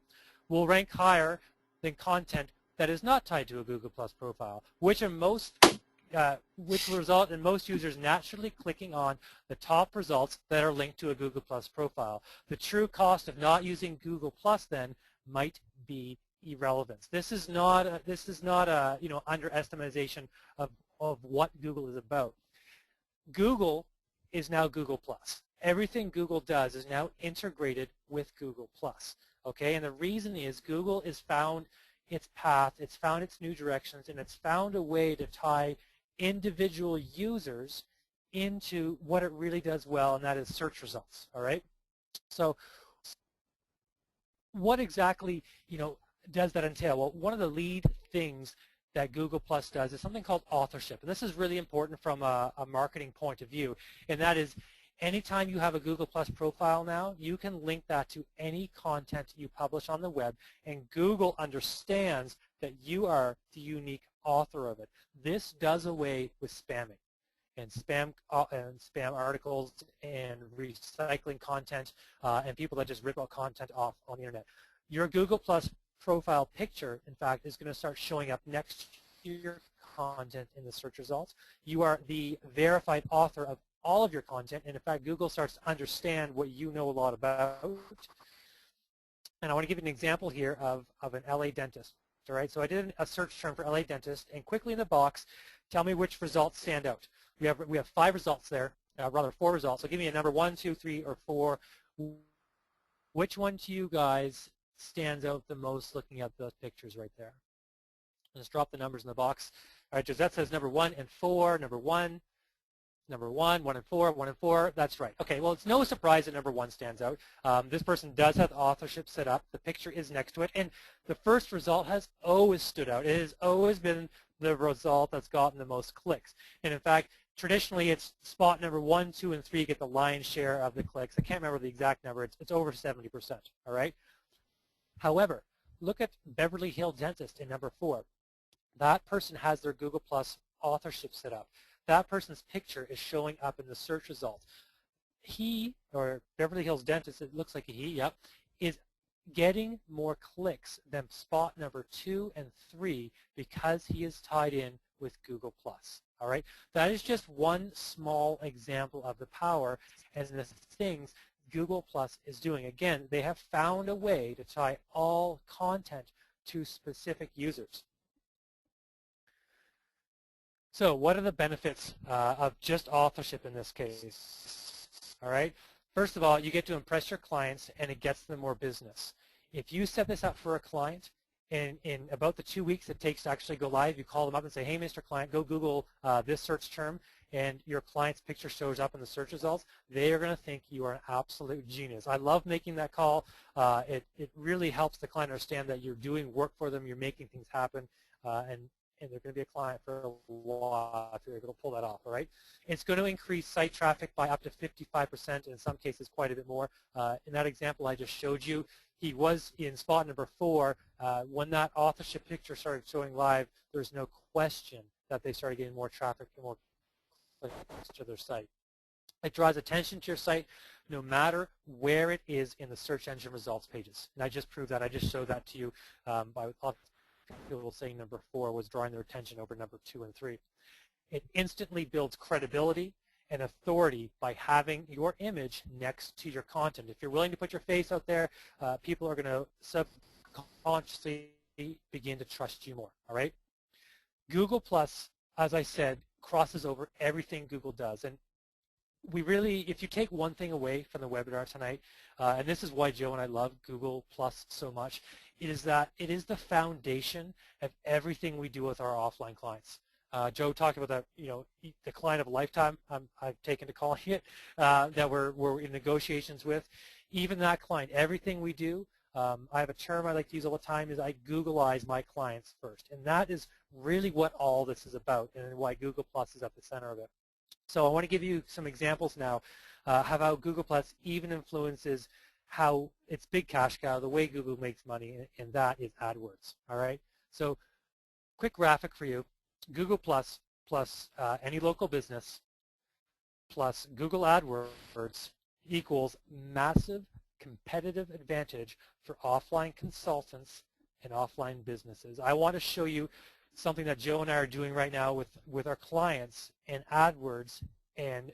will rank higher than content that is not tied to a Google Plus profile, which will result in most users naturally clicking on the top results that are linked to a Google Plus profile. The true cost of not using Google Plus then might be irrelevance. This is not a underestimation of what Google is about. Google is now Google Plus. Everything Google does is now integrated with Google Plus. Okay, and the reason is Google has found its path, it's found its new directions, and it's found a way to tie individual users into what it really does well, and that is search results. All right. So, what exactly does that entail? Well, one of the lead things that Google Plus does is something called authorship. And this is really important from a marketing point of view. And that is anytime you have a Google Plus profile now, you can link that to any content you publish on the web, and Google understands that you are the unique author of it. This does away with spamming and spam articles and recycling content and people that just rip out content off on the internet. Your Google Plus profile picture, in fact, is going to start showing up next to your content in the search results. You are the verified author of all of your content, and in fact, Google starts to understand what you know a lot about. And I want to give you an example here of an LA dentist. All right, so I did a search term for LA dentist, and quickly in the box, tell me which results stand out. We have 5 results there, rather 4 results. So give me a number 1, 2, 3, or 4. Which one to you guys stands out the most looking at those pictures right there? Just drop the numbers in the box. All right, Josette says number 1 and 4, number 1, number 1, 1 and 4, 1 and 4. That's right. Okay, well, it's no surprise that number 1 stands out. This person does have authorship set up. The picture is next to it. And the first result has always stood out. It has always been the result that's gotten the most clicks. And in fact, traditionally, it's spot number 1, 2, and 3 get the lion's share of the clicks. I can't remember the exact number. It's over 70%, all right? However, look at Beverly Hills Dentist in number 4. That person has their Google Plus authorship set up. That person's picture is showing up in the search results. He, or Beverly Hills Dentist, it looks like a he, yep, is getting more clicks than spot number 2 and 3 because he is tied in with Google Plus. All right, that is just one small example of the power and the things Google Plus is doing. Again, they have found a way to tie all content to specific users. So what are the benefits of just authorship in this case? All right. First of all, you get to impress your clients and it gets them more business. If you set this up for a client and in about the 2 weeks it takes to actually go live, you call them up and say, hey, Mr. Client, go Google this search term, and your client's picture shows up in the search results, they are going to think you are an absolute genius. I love making that call. It really helps the client understand that you're doing work for them, you're making things happen, and they're going to be a client for a while if you're able to pull that off, all right? It's going to increase site traffic by up to 55%, in some cases quite a bit more. In that example I just showed you, he was in spot number 4. When that authorship picture started showing live, there's no question that they started getting more traffic and more clicks to their site. It draws attention to your site no matter where it is in the search engine results pages. And I just proved that. I just showed that to you by people saying number 4 was drawing their attention over number 2 and 3. It instantly builds credibility and authority by having your image next to your content. If you're willing to put your face out there, people are going to subconsciously begin to trust you more, all right? Google Plus, as I said, crosses over everything Google does. And we really, if you take one thing away from the webinar tonight, and this is why Joe and I love Google Plus so much, it is that it is the foundation of everything we do with our offline clients. Joe talked about that, you know, the client of a lifetime, I've taken to calling it, that we're in negotiations with. Even that client, everything we do, I have a term I like to use all the time, is I Googleize my clients first. And that is really what all this is about and why Google Plus is at the center of it. So I want to give you some examples now of how Google Plus even influences how it's big cash cow, the way Google makes money, and that is AdWords. All right. So quick graphic for you. Google Plus any local business plus Google AdWords equals massive competitive advantage for offline consultants and offline businesses. I want to show you something that Joe and I are doing right now with our clients and AdWords and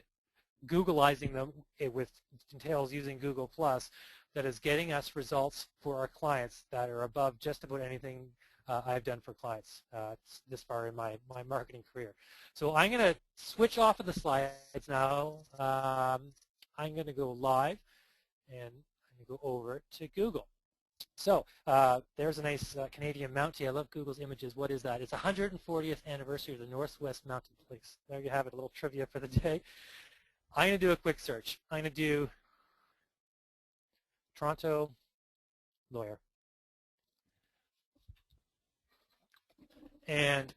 Googleizing them with entails using Google Plus that is getting us results for our clients that are above just about anything I've done for clients this far in my marketing career. So I'm going to switch off of the slides now. I'm going to go live and I'm going to go over to Google. So there's a nice Canadian Mountie. I love Google's images. What is that? It's 140th anniversary of the Northwest Mounted Police. There you have it, a little trivia for the day. I'm going to do a quick search. I'm going to do Toronto lawyer. And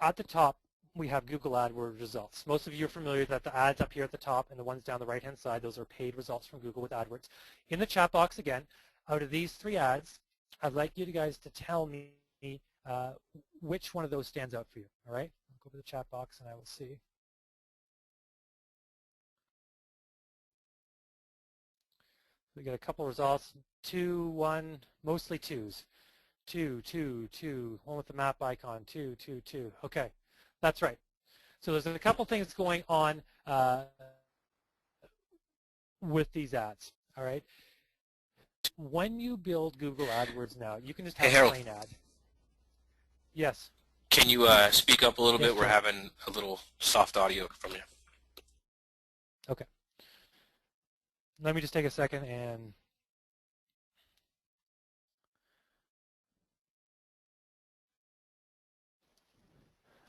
at the top, we have Google AdWords results. Most of you are familiar that the ads up here at the top and the ones down the right-hand side, those are paid results from Google with AdWords. In the chat box, again, out of these 3 ads, I'd like you guys to tell me which one of those stands out for you, all right? I'll go to the chat box and I will see. We got a couple results, 2, 1, mostly 2s. 2, 2, 2, one with the map icon, 2, 2, 2. Okay, that's right. So there's a couple things going on with these ads, all right? When you build Google AdWords now, you can just have a plain ad. Yes. Can you speak up a little bit? Sure. We're having a little soft audio from you. Okay. Let me just take a second and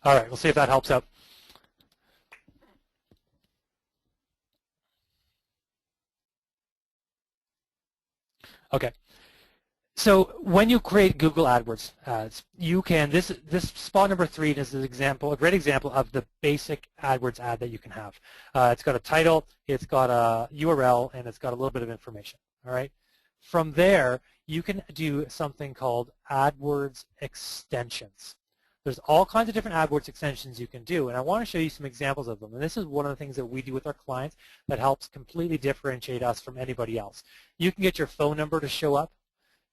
All right, we'll see if that helps out. Okay. So when you create Google AdWords ads, you can, this spot number 3 is an example, a great example of the basic AdWords ad that you can have. It's got a title, it's got a URL, and it's got a little bit of information. All right. From there, you can do something called AdWords extensions. There's all kinds of different AdWords extensions you can do, and I want to show you some examples of them. And this is one of the things that we do with our clients that helps completely differentiate us from anybody else. You can get your phone number to show up.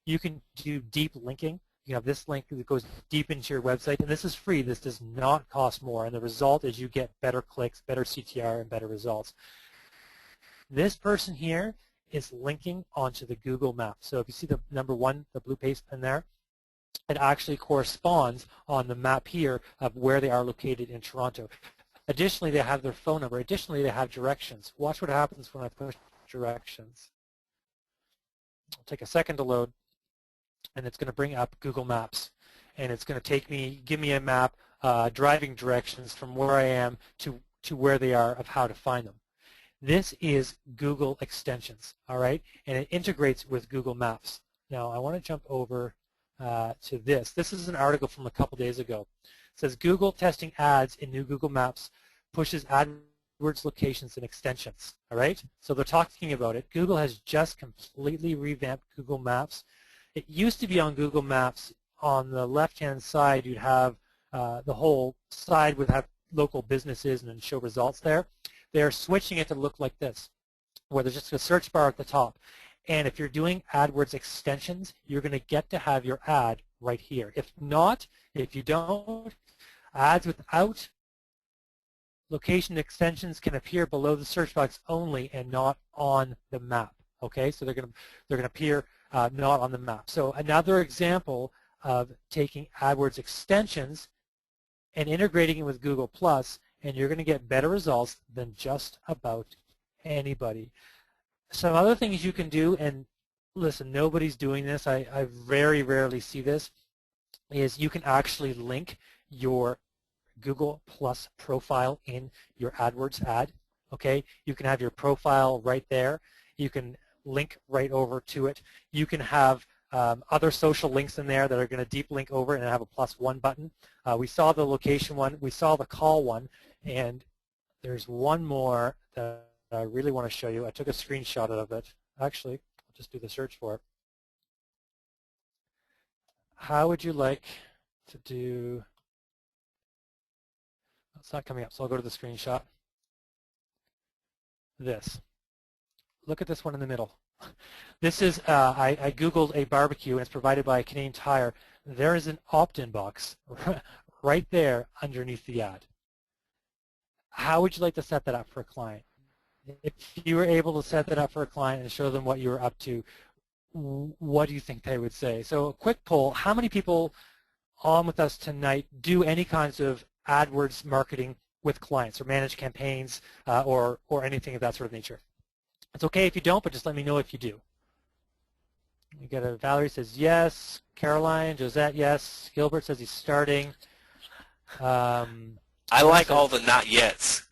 You can do deep linking. You have this link that goes deep into your website, and this is free. This does not cost more, and the result is you get better clicks, better CTR, and better results. This person here is linking onto the Google map. So if you see the number 1, the blue paste in there, it actually corresponds on the map here of where they are located in Toronto. Additionally, they have their phone number. Additionally, they have directions. Watch what happens when I push directions. It'll take a second to load, and it's going to bring up Google Maps. And it's going to give me a map, driving directions from where I am to where they are of how to find them. This is Google Extensions, all right? And it integrates with Google Maps. Now, I want to jump over to this. This is an article from a couple days ago. It says Google testing ads in new Google Maps pushes AdWords locations and extensions, all right? So they're talking about it. Google has just completely revamped Google Maps. It used to be on Google Maps, on the left-hand side, you'd have the whole side would have local businesses and then show results there. They're switching it to look like this, where there's just a search bar at the top. And if you're doing AdWords extensions, you're going to get to have your ad right here. If not, if you don't, ads without location extensions can appear below the search box only and not on the map. Okay, so they're going to appear not on the map. So another example of taking AdWords extensions and integrating it with Google+, and you're going to get better results than just about anybody. Some other things you can do, and listen, nobody's doing this, I very rarely see this, is you can actually link your Google Plus profile in your AdWords ad. Okay, you can have your profile right there. You can link right over to it. You can have other social links in there that are going to deep link over and have a +1 button. We saw the location one, we saw the call one, and there's one more that I really want to show you. I took a screenshot of it. Actually, I'll just do the search for it. How would you like to do, it's not coming up, so I'll go to the screenshot. This. Look at this one in the middle. This is, I Googled a barbecue, and it's provided by Canadian Tire. There is an opt-in box right there underneath the ad. How would you like to set that up for a client? If you were able to set that up for a client and show them what you were up to, what do you think they would say? So a quick poll, how many people on with us tonight do any kinds of AdWords marketing with clients or manage campaigns or anything of that sort of nature? It's okay if you don't, but just let me know if you do. We got a Valerie says yes, Caroline, Josette yes, Gilbert says he's starting. I like all the not yets.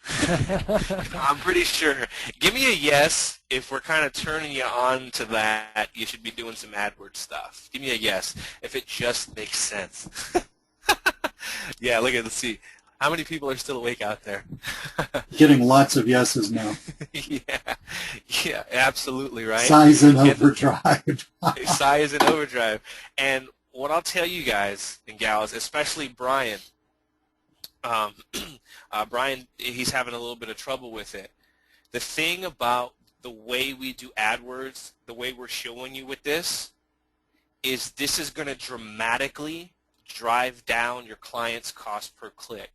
I'm pretty sure. Give me a yes if we're kind of turning you on to that. You should be doing some AdWords stuff. Give me a yes if it just makes sense. Yeah, look at, let's see. How many people are still awake out there? Getting lots of yeses now. Yeah, absolutely, right? Size and overdrive. Size and overdrive. And what I'll tell you guys and gals, especially Brian, Brian, he's having a little bit of trouble with it. The thing about the way we do AdWords, the way we're showing you with this, is this is going to dramatically drive down your client's cost per click.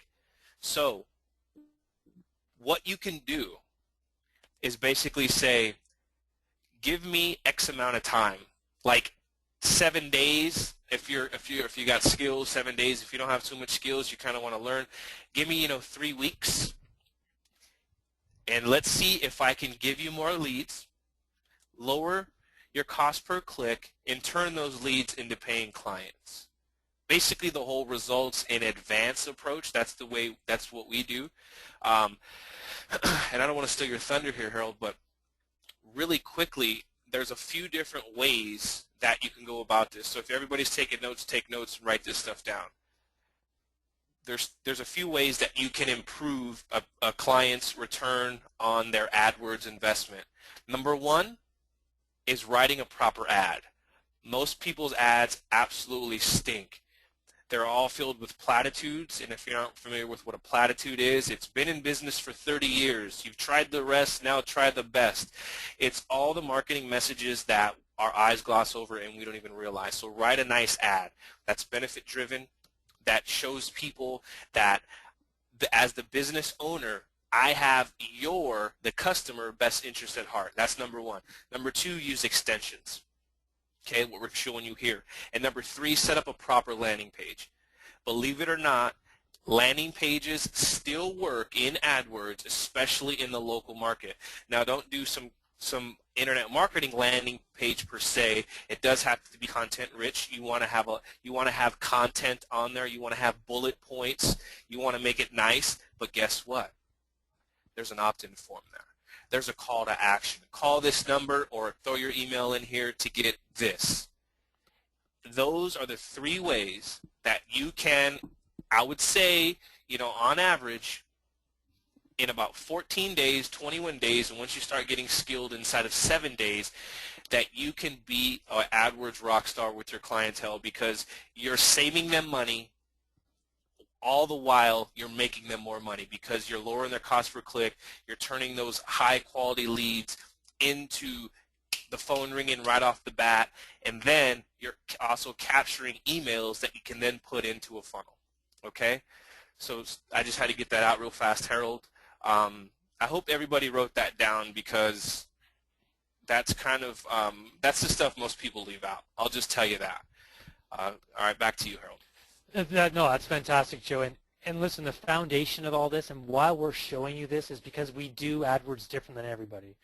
So what you can do is basically say, give me X amount of time, like 7 days. If you got skills, 7 days. If you don't have too much skills, you kind of want to learn. Give me 3 weeks, and let's see if I can give you more leads, lower your cost per click, and turn those leads into paying clients. basically the whole results in advance approach. That's what we do. And I don't want to steal your thunder here, Harold, but really quickly, there's a few different ways that you can go about this. So if everybody's taking notes, take notes and write this stuff down. There's a few ways that you can improve a client's return on their AdWords investment. Number one is writing a proper ad. Most people's ads absolutely stink. They're all filled with platitudes, and if you're not familiar with what a platitude is, it's been in business for 30 years. You've tried the rest, now try the best. It's all the marketing messages that our eyes gloss over and we don't even realize. So write a nice ad that's benefit-driven, that shows people that as the business owner, I have the customer, best interest at heart. That's number one. Number two, use extensions. Okay, what we're showing you here. And number three, set up a proper landing page. Believe it or not, landing pages still work in AdWords, especially in the local market. Now, don't do some internet marketing landing page per se. It does have to be content rich. You want to have content on there. You want to have bullet points. You want to make it nice. But guess what? There's an opt-in form there. There's a call to action. Call this number or throw your email in here to get this. Those are the three ways that you can, I would say, on average, in about 14 days, 21 days, and once you start getting skilled inside of 7 days, that you can be an AdWords rock star with your clientele, because you're saving them money, all the while you're making them more money, because you're lowering their cost per click, you're turning those high quality leads into the phone ringing right off the bat, and then you're also capturing emails that you can then put into a funnel. Okay? So I just had to get that out real fast, Harold. I hope everybody wrote that down, because that's kind of that's the stuff most people leave out. I'll just tell you that. All right, back to you, Harold. No, that's fantastic, Joe. And listen, the foundation of all this, and why we're showing you this, is because we do AdWords different than everybody.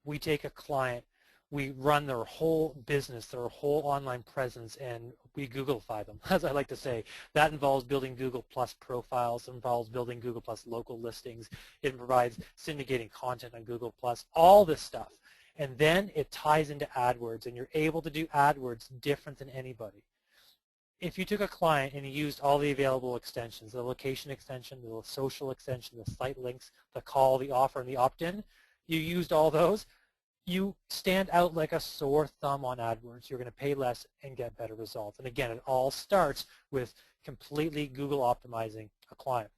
We take a client, we run their whole business, their whole online presence, and we Googlify them, as I like to say. That involves building Google Plus profiles, involves building Google Plus local listings. It provides syndicating content on Google Plus, all this stuff. And then it ties into AdWords, and you're able to do AdWords different than anybody. If you took a client and you used all the available extensions, the location extension, the social extension, the site links, the call, the offer, and the opt-in, you used all those, you stand out like a sore thumb on AdWords. You're going to pay less and get better results. And again, it all starts with completely Google optimizing a client.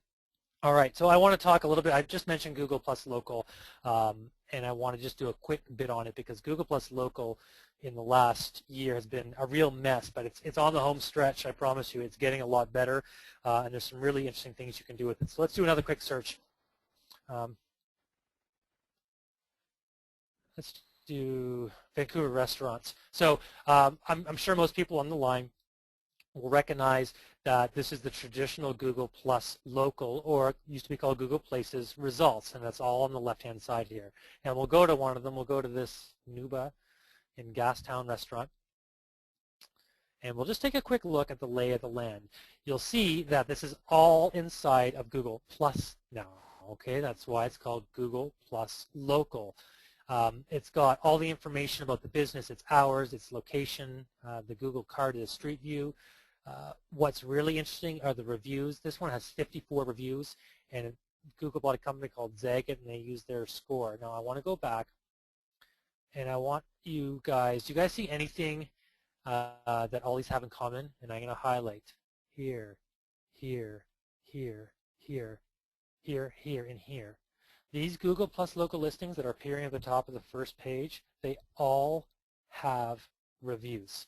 All right, so I want to talk a little bit. I just mentioned Google Plus Local, and I want to just do a quick bit on it, because Google Plus Local in the last year has been a real mess, but it's on the home stretch. I promise you, it's getting a lot better, and there's some really interesting things you can do with it. So let's do another quick search. Let's do Vancouver restaurants. So I'm sure most people on the line will recognize that this is the traditional Google Plus Local, or it used to be called Google Places, results, and that's all on the left-hand side here. And we'll go to one of them. We'll go to this Nuba in Gastown restaurant, and we'll just take a quick look at the lay of the land. You'll see that this is all inside of Google Plus now. Okay, that's why it's called Google Plus Local. It's got all the information about the business, its hours, its location, the Google card is Street View. What's really interesting are the reviews. This one has 54 reviews, and Google bought a company called Zagat, and they use their score. Now I want to go back, and I want you guys, do you guys see anything that all these have in common? And I'm going to highlight here, here, here, here, here, here, and here. These Google Plus Local listings that are appearing at the top of the first page, they all have reviews.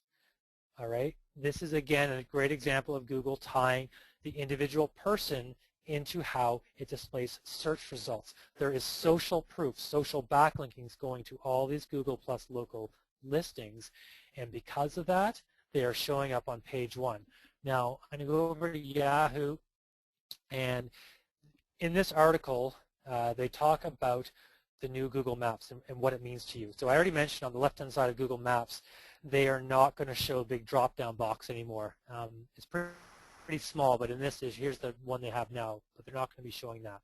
All right? This is, again, a great example of Google tying the individual person into how it displays search results. There is social proof, social backlinkings going to all these Google Plus Local listings, and because of that, they are showing up on page one. Now, I'm going to go over to Yahoo, and in this article, they talk about the new Google Maps and what it means to you. So I already mentioned on the left-hand side of Google Maps they are not going to show a big drop-down box anymore. It's pretty small, but in this, here's the one they have now, but they're not going to be showing that.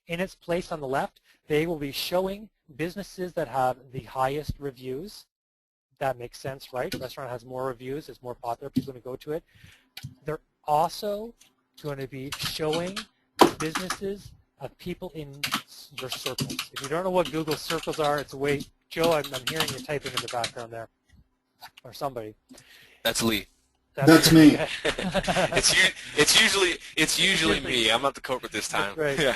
In its place on the left, they will be showing businesses that have the highest reviews. That makes sense, right? Restaurant has more reviews, it's more popular, people are going to go to it. They're also going to be showing businesses of people in your circles. If you don't know what Google circles are, it's a way, Joe, I'm hearing you typing in the background there, or somebody. That's Lee. That's me. It's usually me. I'm not the culprit this time. Right. Yeah.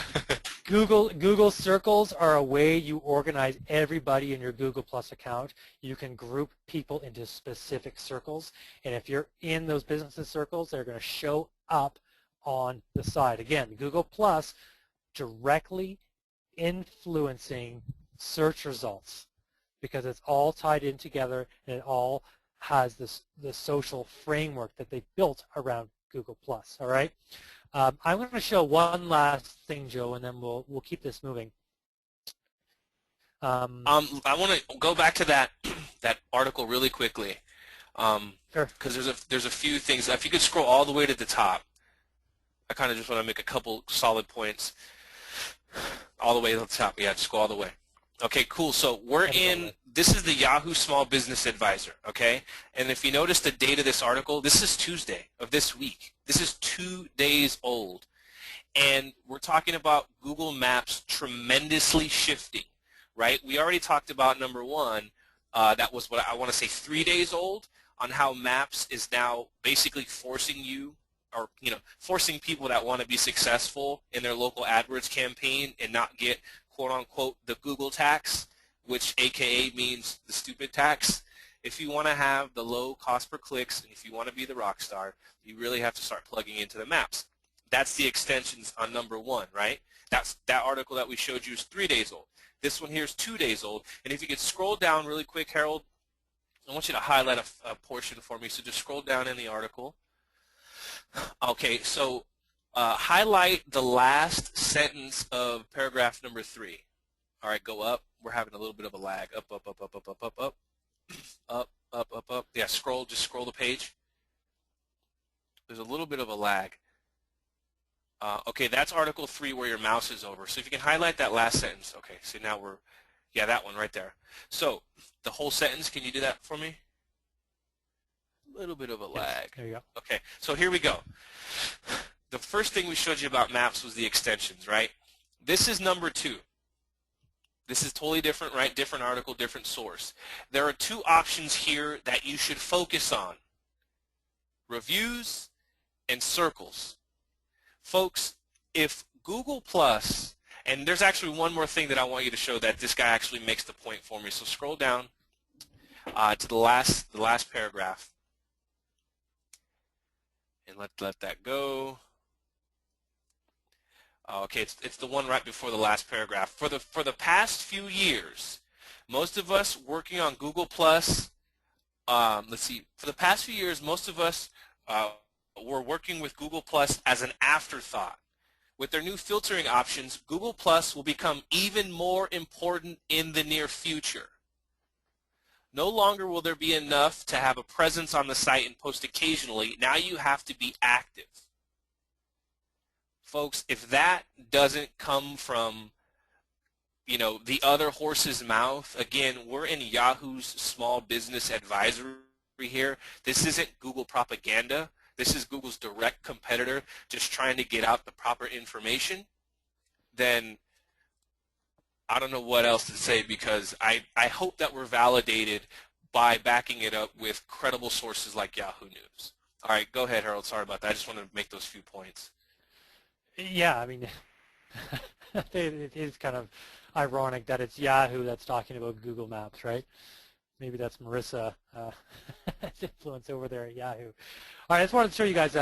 Google Circles are a way you organize everybody in your Google Plus account. You can group people into specific circles, and if you're in those businesses circles, they're going to show up on the side. Again, Google Plus directly influencing search results because it's all tied in together and it all has the social framework that they built around Google Plus. All right, I'm going to show one last thing, Joe, and then we'll keep this moving. I want to go back to that article really quickly, Sure. because there's a few things. If you could scroll all the way to the top, I kind of just want to make a couple solid points. All the way to the top. Yeah, just go all the way. Okay, cool. So we're in, this is the Yahoo Small Business Advisor, okay? And if you notice the date of this article, this is Tuesday of this week. This is 2 days old. And we're talking about Google Maps tremendously shifting, right? We already talked about number one, that was what I want to say 3 days old, on how Maps is now basically forcing you, or forcing people that want to be successful in their local AdWords campaign and not get quote-unquote the Google tax, which AKA means the stupid tax. If you want to have the low cost per clicks and if you want to be the rock star, you really have to start plugging into the maps. That's the extensions on number one, right? That article that we showed you is 3 days old. This one here is 2 days old. And if you could scroll down really quick, Harold, I want you to highlight a portion for me. So just scroll down in the article. Okay, so highlight the last sentence of paragraph number 3. All right, go up. We're having a little bit of a lag. Up, up, up, up, up, up, up, up, up, up, up, up. Yeah, scroll. Just scroll the page. There's a little bit of a lag. Okay, that's article 3 where your mouse is over. So if you can highlight that last sentence. Okay, so now we're, yeah, that one right there. So the whole sentence, can you do that for me? A little bit of a lag. There you go. Okay, so here we go. The first thing we showed you about maps was the extensions, right? This is number 2. This is totally different, right? Different article, different source. There are 2 options here that you should focus on. Reviews and circles. Folks, if Google Plus, and there's actually one more thing that I want you to show that this guy actually makes the point for me. So scroll down to the last paragraph. And let that go. Okay, it's the one right before the last paragraph. For the past few years, most of us working on Google Plus, let's see, for the past few years, most of us were working with Google Plus as an afterthought. With their new filtering options, Google Plus will become even more important in the near future. No longer will there be enough to have a presence on the site and post occasionally. Now you have to be active. Folks, if that doesn't come from, the other horse's mouth, again, we're in Yahoo's Small Business Advisory here. This isn't Google propaganda. This is Google's direct competitor just trying to get out the proper information. Then I don't know what else to say, because I hope that we're validated by backing it up with credible sources like Yahoo News. All right, go ahead, Harold. Sorry about that. I just wanted to make those few points. Yeah, I mean, it is kind of ironic that it's Yahoo that's talking about Google Maps, right? Maybe that's Marissa influence over there at Yahoo. All right, I just wanted to show you guys,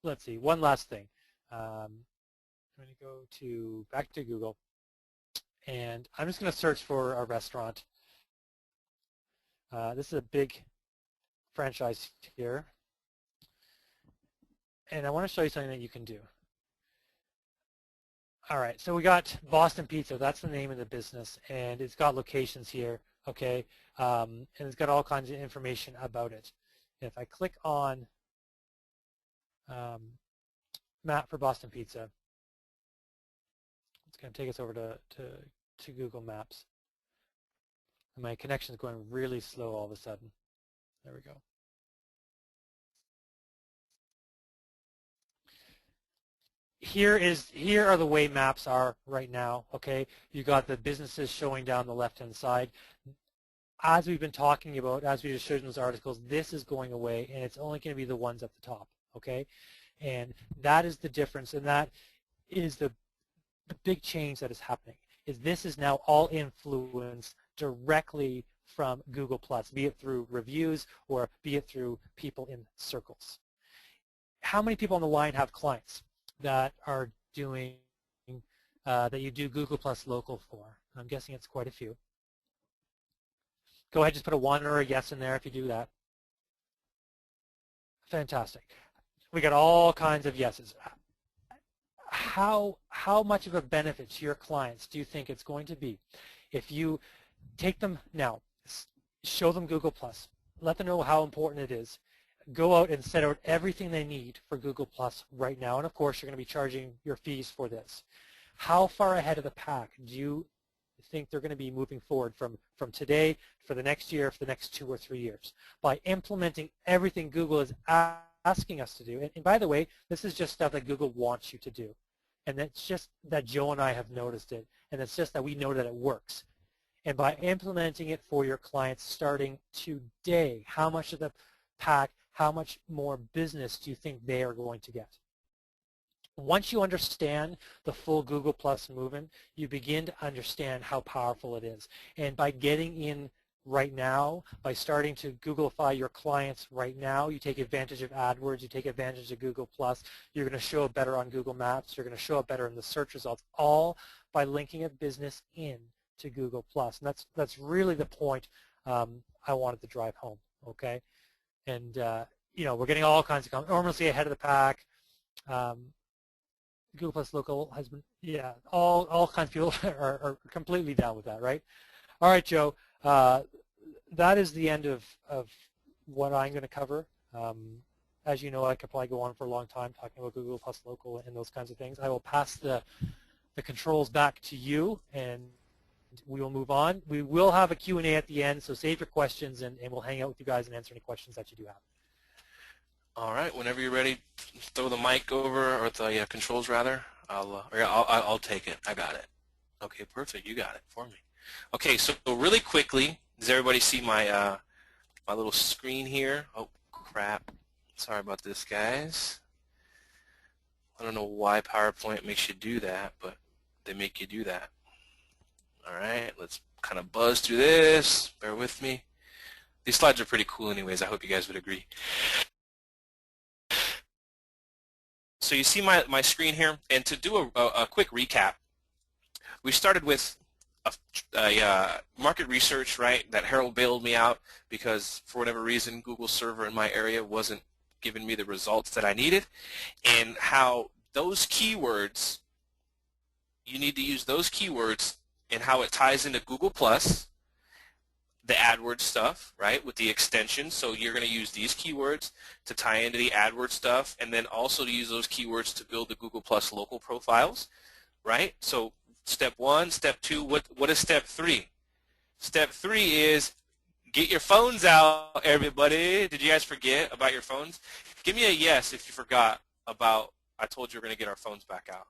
let's see, one last thing. I'm going to go back to Google, and I'm just going to search for a restaurant. This is a big franchise here, and I want to show you something that you can do. All right, so we got Boston Pizza. That's the name of the business, and it's got locations here okay? And it's got all kinds of information about it. And if I click on map for Boston Pizza, it's going to take us over to Google Maps. And my connection is going really slow all of a sudden. There we go. Here are the way maps are right now, okay? You got the businesses showing down the left-hand side. As we've been talking about, as we just showed in those articles, this is going away, and it's only going to be the ones at the top, okay? And that is the difference, and that is the big change that is happening, is this is now all influenced directly from Google+, be it through reviews or be it through people in circles. How many people on the line have clients that are doing, that you do Google+ local for? I'm guessing it's quite a few. Go ahead, just put a 1 or a yes in there if you do that. Fantastic. We got all kinds of yeses. How much of a benefit to your clients do you think it's going to be if you take them now, show them Google+, let them know how important it is, go out and set out everything they need for Google+ right now, and of course you're going to be charging your fees for this. How far ahead of the pack do you think they're going to be moving forward from today for the next year, for the next 2 or 3 years, by implementing everything Google is asking us to do? And by the way, this is just stuff that Google wants you to do. And it's just that Joe and I have noticed it, and it's just that we know that it works. And by implementing it for your clients starting today, how much of the pack, how much more business do you think they are going to get? Once you understand the full Google+ movement, you begin to understand how powerful it is. And by getting in right now, by starting to Googlify your clients right now, you take advantage of AdWords, you take advantage of Google+, you're going to show up better on Google Maps, you're going to show up better in the search results, all by linking a business in to Google+. And that's really the point I wanted to drive home, okay? And, you know, we're getting all kinds of enormously ahead of the pack. Google+ Local has been, yeah, all kinds of people are completely down with that, right? All right, Joe, that is the end of what I'm going to cover. As you know, I could probably go on for a long time talking about Google+ Local and those kinds of things. I will pass the controls back to you, and we will move on. We will have a Q&A at the end, so save your questions, and we'll hang out with you guys and answer any questions that you do have. All right, whenever you're ready, throw the mic over, or the controls rather. I'll take it. I got it. Okay, perfect. You got it for me. Okay, so really quickly, does everybody see my my little screen here? Oh crap! Sorry about this, guys. I don't know why PowerPoint makes you do that, but they make you do that. All right, let's kind of buzz through this. Bear with me. These slides are pretty cool, anyways. I hope you guys would agree. So you see my screen here, and to do a quick recap, we started with a market research, right, that Harold bailed me out because for whatever reason Google server in my area wasn't giving me the results that I needed, and how those keywords, you need to use those keywords and how it ties into Google+, the AdWords stuff, right, with the extensions. So you're going to use these keywords to tie into the AdWords stuff, and then also to use those keywords to build the Google+ local profiles, right? So step 1, step 2, what is step 3? Step 3 is get your phones out, everybody. Did you guys forget about your phones? Give me a yes if you forgot about, I told you we're going to get our phones back out.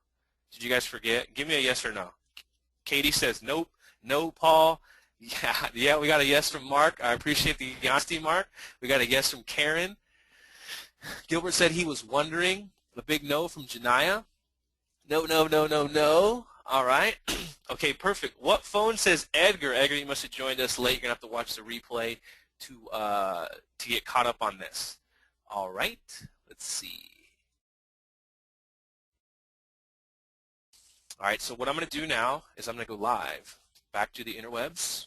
Did you guys forget? Give me a yes or no. Katie says nope. No, Paul. Yeah, we got a yes from Mark. I appreciate the honesty, Mark. We got a yes from Karen. Gilbert said he was wondering. A big no from Janaya. No. All right. Okay, perfect. What phone says Edgar? Edgar, you must have joined us late. You're going to have to watch the replay to get caught up on this. All right. Let's see. All right, so what I'm going to do now is I'm going to go live back to the interwebs.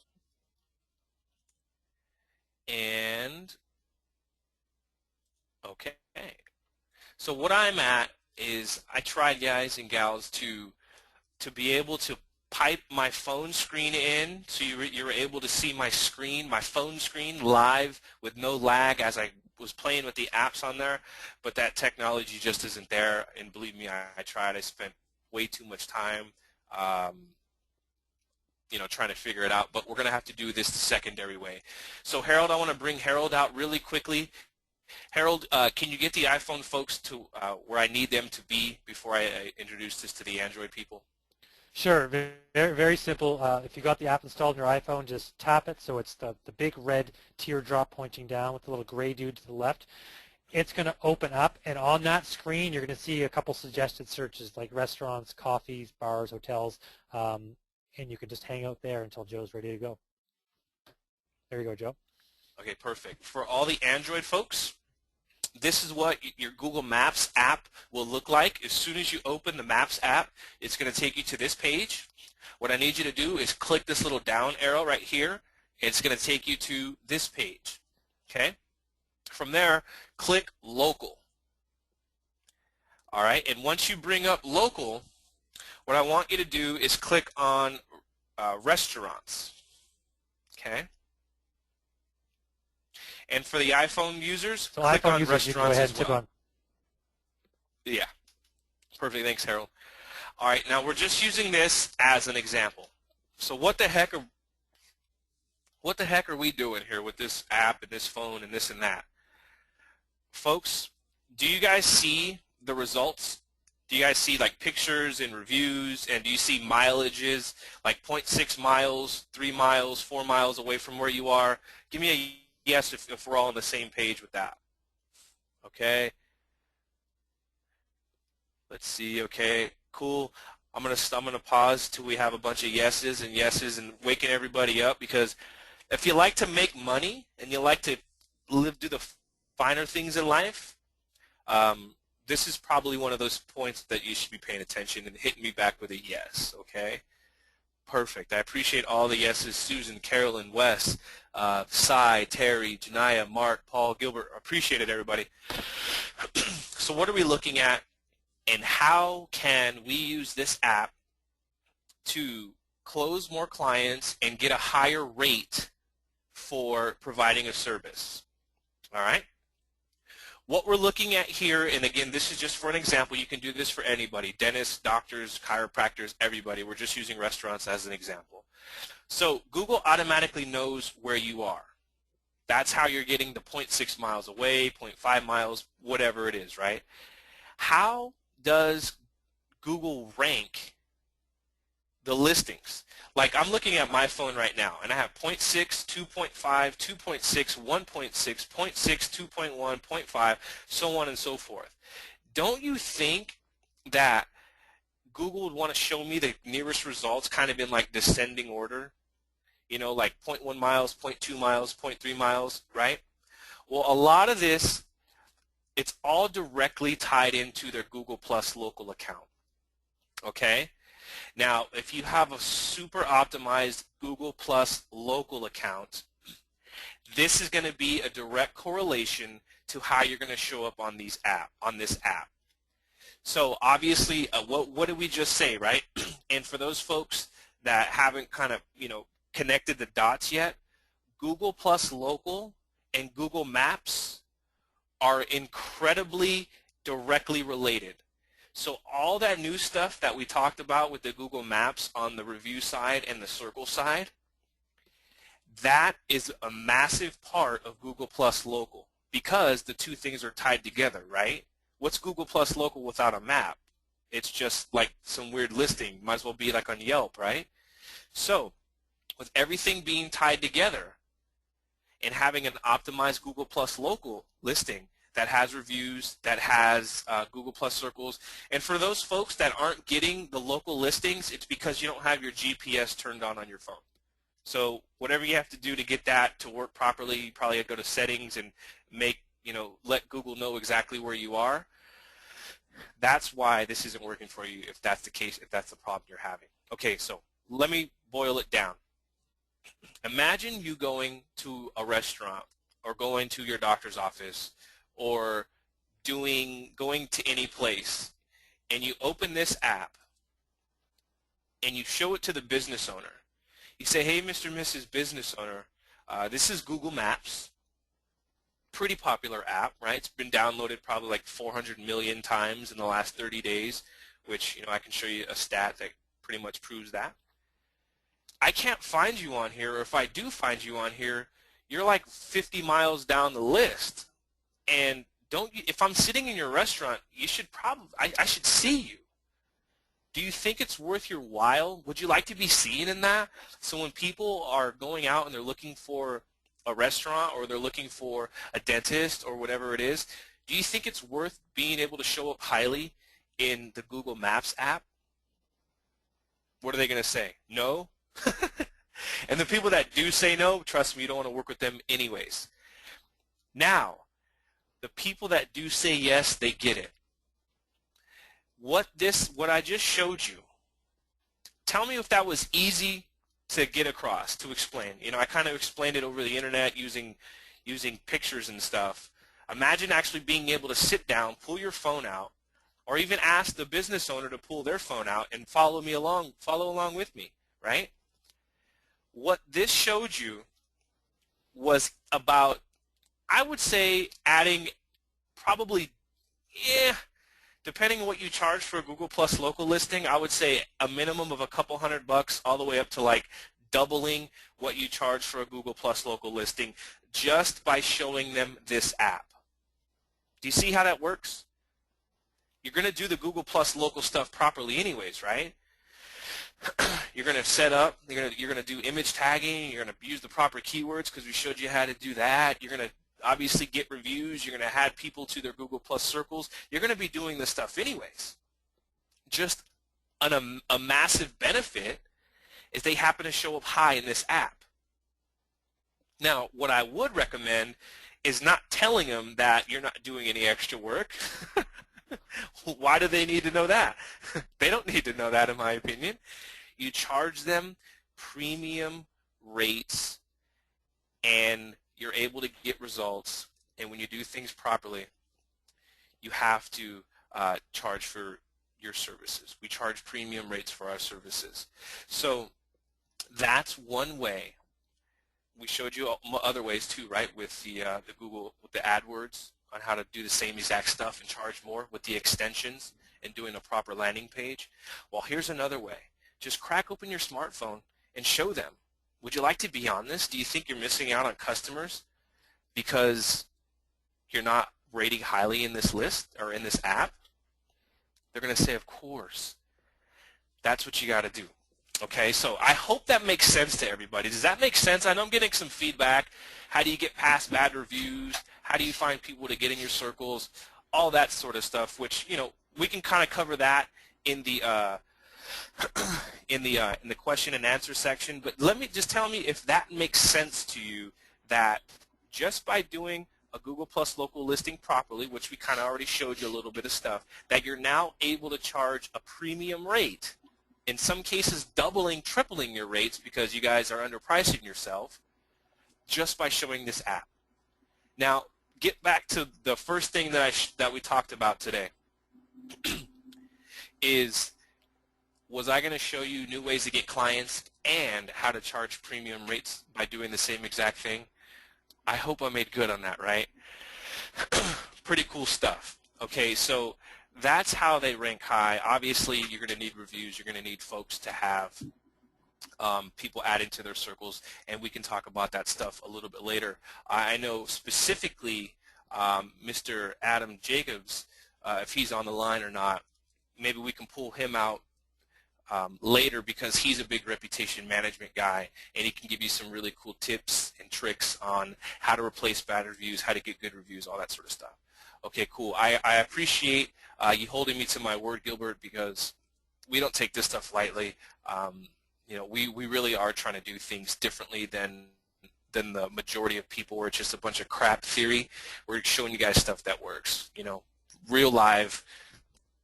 And, okay. So what I'm at is I tried, guys and gals, to be able to pipe my phone screen in so you're able to see my screen, my phone screen live with no lag as I was playing with the apps on there, but that technology just isn't there, and believe me, I tried. I spent way too much time trying to figure it out, but we're going to have to do this the secondary way. So Harold, I want to bring Harold out really quickly. Harold, can you get the iPhone folks to where I need them to be before I introduce this to the Android people? Sure, very, very simple. If you got the app installed on your iPhone, just tap it so it's the big red teardrop pointing down with the little gray dude to the left. It's going to open up, and on that screen you're going to see a couple suggested searches like restaurants, coffees, bars, hotels, and you can just hang out there until Joe's ready to go. There you go, Joe. Okay, perfect. For all the Android folks, this is what your Google Maps app will look like. As soon as you open the Maps app, it's going to take you to this page. What I need you to do is click this little down arrow right here. It's going to take you to this page. Okay? From there, click Local. All right, and once you bring up Local, what I want you to do is click on Restaurants. Okay? And for the iPhone users, So click iPhone on users, Restaurants you can go ahead as and tip well. on. Yeah. Perfect. Thanks, Harold. All right, now we're just using this as an example. So what the heck are we doing here with this app and this phone and this and that? Folks, do you guys see the results? Do you guys see like pictures and reviews, and do you see mileages like 0.6 miles, 3 miles, 4 miles away from where you are? Give me a yes if we're all on the same page with that. Okay. Let's see. Okay, cool. I'm gonna pause till we have a bunch of yeses and waking everybody up, because if you like to make money and you like to do the finer things in life, this is probably one of those points that you should be paying attention and hitting me back with a yes. Okay. Perfect. I appreciate all the yeses. Susan, Carolyn, Wes, Cy, Terry, Janaya, Mark, Paul, Gilbert. Appreciate it, everybody. So what are we looking at, and how can we use this app to close more clients and get a higher rate for providing a service? All right. What we're looking at here, and again, this is just for an example. You can do this for anybody, dentists, doctors, chiropractors, everybody. We're just using restaurants as an example. So Google automatically knows where you are. That's how you're getting the 0.6 miles away, 0.5 miles, whatever it is, right? How does Google rank the listings? Like I'm looking at my phone right now, and I have 0.6, 2.5, 2.6, 1.6, 0.6, 2.1, 0.5, so on and so forth. Don't you think that Google would want to show me the nearest results kind of in like descending order? You know, like 0.1 miles, 0.2 miles, 0.3 miles, right? Well, a lot of this, it's all directly tied into their Google Plus local account, okay? Now, if you have a super optimized Google Plus local account, this is going to be a direct correlation to how you're going to show up on this app. So obviously, what did we just say, right? And for those folks that haven't kind of, connected the dots yet, Google Plus Local and Google Maps are incredibly directly related. So all that new stuff that we talked about with the Google Maps on the review side and the circle side, that is a massive part of Google Plus Local, because the two things are tied together, right? What's Google Plus Local without a map? It's just like some weird listing. Might as well be like on Yelp, right? So with everything being tied together and having an optimized Google Plus Local listing that has reviews, that has Google Plus circles, and for those folks that aren't getting the local listings, it's because you don't have your GPS turned on your phone. So whatever you have to do to get that to work properly, you probably have to go to settings and let Google know exactly where you are. That's why this isn't working for you, if that's the case, if that's the problem you're having. Okay, so let me boil it down. Imagine you going to a restaurant or going to your doctor's office or going to any place, and you open this app and you show it to the business owner. You say, hey, Mr. and Mrs. Business Owner, this is Google Maps. Pretty popular app, right? It's been downloaded probably like 400 million times in the last 30 days, which, I can show you a stat that pretty much proves that. I can't find you on here, or if I do find you on here, you're like 50 miles down the list. And if I'm sitting in your restaurant, you should I should see you. Do you think it's worth your while? Would you like to be seen in that? So when people are going out and they're looking for a restaurant, or they're looking for a dentist, or whatever it is, do you think it's worth being able to show up highly in the Google Maps app? What are they going to say? No? And the people that do say no, trust me, you don't want to work with them anyways. Now, the people that do say yes, they get it. What I just showed you, tell me if that was easy to get across, to explain. I kind of explained it over the internet using pictures and stuff. Imagine actually being able to sit down, pull your phone out, or even ask the business owner to pull their phone out and follow along with me, right? What this showed you was about, I would say, adding probably, depending on what you charge for a Google Plus local listing, I would say a minimum of a couple $100 all the way up to like doubling what you charge for a Google Plus local listing just by showing them this app. Do you see how that works? You're going to do the Google Plus local stuff properly anyways, right? You're going to set up, you're going to do image tagging, you're going to use the proper keywords because we showed you how to do that. You're going to obviously get reviews, you're going to add people to their Google Plus circles. You're going to be doing this stuff anyways. Just a massive benefit is they happen to show up high in this app. Now, what I would recommend is not telling them that you're not doing any extra work. Why do they need to know that? They don't need to know that, in my opinion. You charge them premium rates, and you're able to get results. And when you do things properly, you have to charge for your services. We charge premium rates for our services. So that's one way. We showed you other ways too, right? With the Google, with the AdWords, on how to do the same exact stuff and charge more with the extensions and doing a proper landing page. Well, here's another way. Just crack open your smartphone and show them. Would you like to be on this? Do you think you're missing out on customers because you're not rating highly in this list or in this app? They're going to say, of course. That's what you got to do. Okay, so I hope that makes sense to everybody. Does that make sense? I know I'm getting some feedback. How do you get past bad reviews? How do you find people to get in your circles? All that sort of stuff, which, we can kind of cover that in the in the question and answer section. But tell me if that makes sense to you, that just by doing a Google Plus local listing properly, which we kind of already showed you a little bit of stuff, that you're now able to charge a premium rate, in some cases doubling, tripling your rates because you guys are underpricing yourself, just by showing this app. Now, get back to the first thing that we talked about today. Was I going to show you new ways to get clients and how to charge premium rates by doing the same exact thing? I hope I made good on that, right? Pretty cool stuff. Okay, so that's how they rank high. Obviously, you're going to need reviews. You're going to need folks to have people adding to their circles, and we can talk about that stuff a little bit later. I know specifically Mr. Adam Jacobs, if he's on the line or not, maybe we can pull him out later, because he's a big reputation management guy, and he can give you some really cool tips and tricks on how to replace bad reviews, how to get good reviews, all that sort of stuff. Okay, cool. I appreciate you holding me to my word, Gilbert, because we don't take this stuff lightly. We really are trying to do things differently than the majority of people, where it's just a bunch of crap theory. We're showing you guys stuff that works, real live.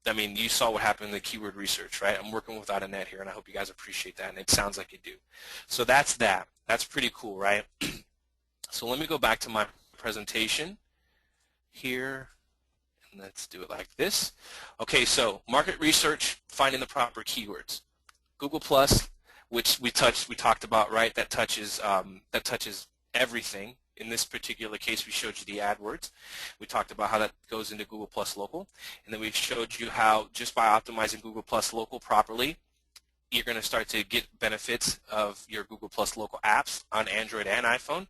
I mean, you saw what happened in the keyword research, right? I'm working without a net here, and I hope you guys appreciate that, and it sounds like you do. So that's that. That's pretty cool, right? So let me go back to my presentation here, and let's do it like this. Okay, so market research, finding the proper keywords. Google Plus, which we talked about, right? That touches everything. In this particular case, we showed you the AdWords. We talked about how that goes into Google Plus Local, and then we showed you how just by optimizing Google Plus Local properly, you're going to start to get benefits of your Google Plus Local apps on Android and iPhone.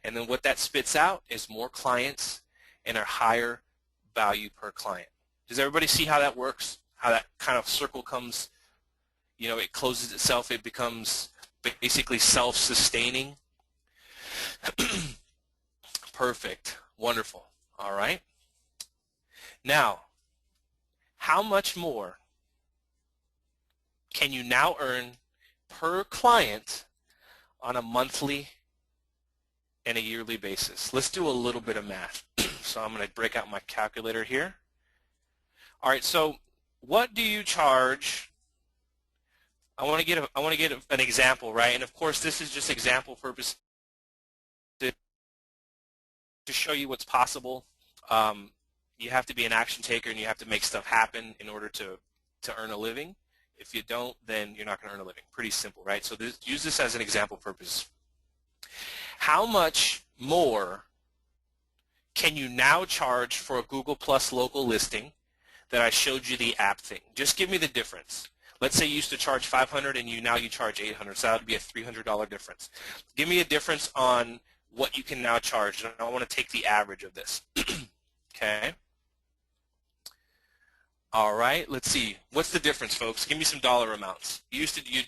And then what that spits out is more clients and a higher value per client. Does everybody see how that works? How that kind of circle comes, it closes itself. It becomes basically self-sustaining. Perfect. Wonderful. All right. Now, how much more can you now earn per client on a monthly and a yearly basis? Let's do a little bit of math. So I'm going to break out my calculator here. All right, so what do you charge? I want to get an example, right? And of course, this is just example purpose to show you what's possible. You have to be an action taker and you have to make stuff happen in order to earn a living. If you don't, then you're not going to earn a living. Pretty simple, right? So use this as an example purpose. How much more can you now charge for a Google Plus Local listing that I showed you the app thing? Just give me the difference. Let's say you used to charge $500 and now you charge $800, so that would be a $300 difference. Give me a difference on what you can now charge, and I want to take the average of this. Okay. All right, let's see. What's the difference, folks? Give me some dollar amounts.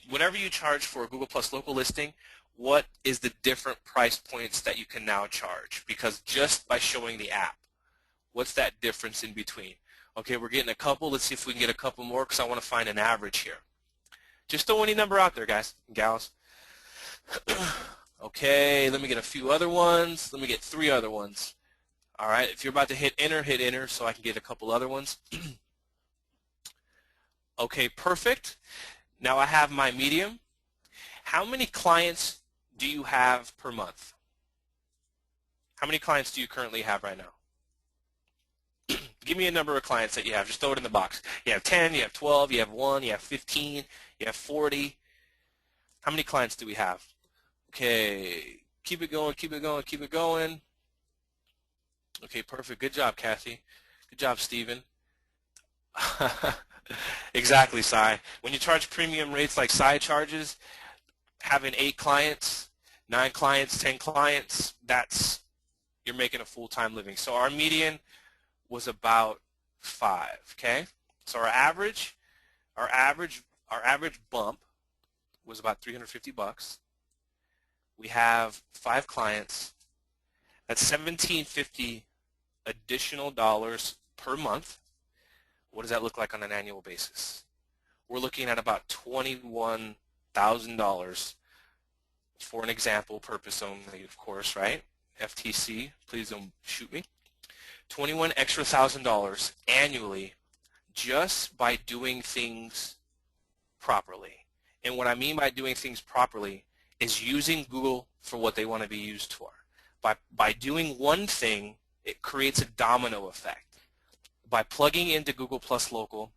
Whatever you charge for a Google Plus Local listing, what is the different price points that you can now charge? Because just by showing the app, what's that difference in between? Okay, we're getting a couple. Let's see if we can get a couple more because I want to find an average here. Just throw any number out there, guys and gals. Okay, let me get a few other ones. Let me get 3 other ones. All right, if you're about to hit enter so I can get a couple other ones. Okay, perfect. Now I have my medium. How many clients do you have per month? How many clients do you currently have right now? Give me a number of clients that you have. Just throw it in the box. You have 10, you have 12, you have 1, you have 15, you have 40. How many clients do we have? Okay, keep it going, keep it going, keep it going. Okay, perfect. Good job, Kathy. Good job, Steven. Exactly, Sai. When you charge premium rates like Sai charges, having 8 clients, 9 clients, 10 clients, you're making a full-time living. So our median was about 5, okay? So our average bump was about $350. We have 5 clients. That's $1,750 additional dollars per month. What does that look like on an annual basis? We're looking at about $21,000 for an example purpose only, of course, right? FTC, please don't shoot me. $21,000 extra annually just by doing things properly. And what I mean by doing things properly is using Google for what they want to be used for. By doing one thing, it creates a domino effect. By plugging into Google Plus Local,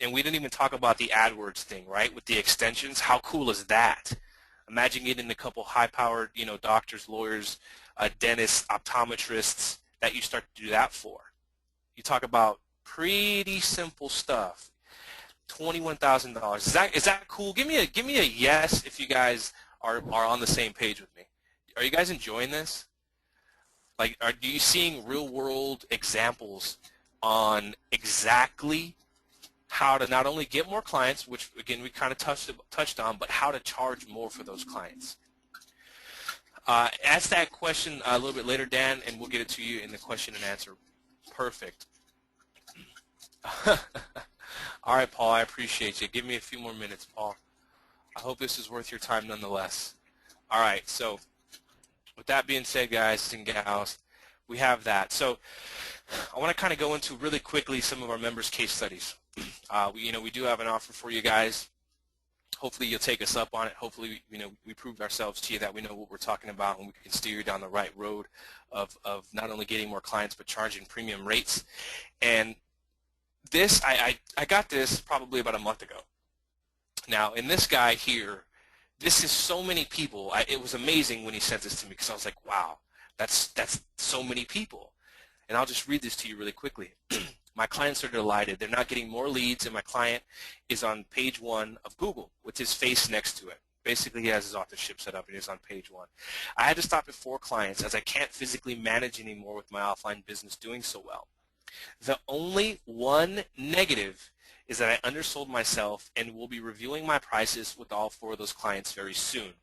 and we didn't even talk about the AdWords thing, right, with the extensions. How cool is that? Imagine getting a couple high-powered, doctors, lawyers, dentists, optometrists that you start to do that for. You talk about pretty simple stuff. $21,000. Is that cool? Give me a yes if you guys are on the same page with me. Are you guys enjoying this? Like, are you seeing real-world examples on exactly how to not only get more clients, which again we kind of touched on, but how to charge more for those clients? Ask that question a little bit later, Dan, and we'll get it to you in the question and answer. Perfect. All right, Paul, I appreciate you. Give me a few more minutes, Paul. I hope this is worth your time nonetheless. All right, so with that being said, guys and gals, we have that. So I want to kind of go into really quickly some of our members' case studies. We do have an offer for you guys. Hopefully you'll take us up on it. Hopefully, we proved ourselves to you that we know what we're talking about and we can steer you down the right road of not only getting more clients but charging premium rates. And this, I got this probably about a month ago. Now, in this guy here, this is so many people. It was amazing when he sent this to me because I was like, wow, that's so many people. And I'll just read this to you really quickly. My clients are delighted. They're not getting more leads, and my client is on page 1 of Google with his face next to it. Basically, he has his authorship set up, and he's on page 1. I had to stop at 4 clients as I can't physically manage anymore with my offline business doing so well. The only one negative is that I undersold myself and will be reviewing my prices with all 4 of those clients very soon.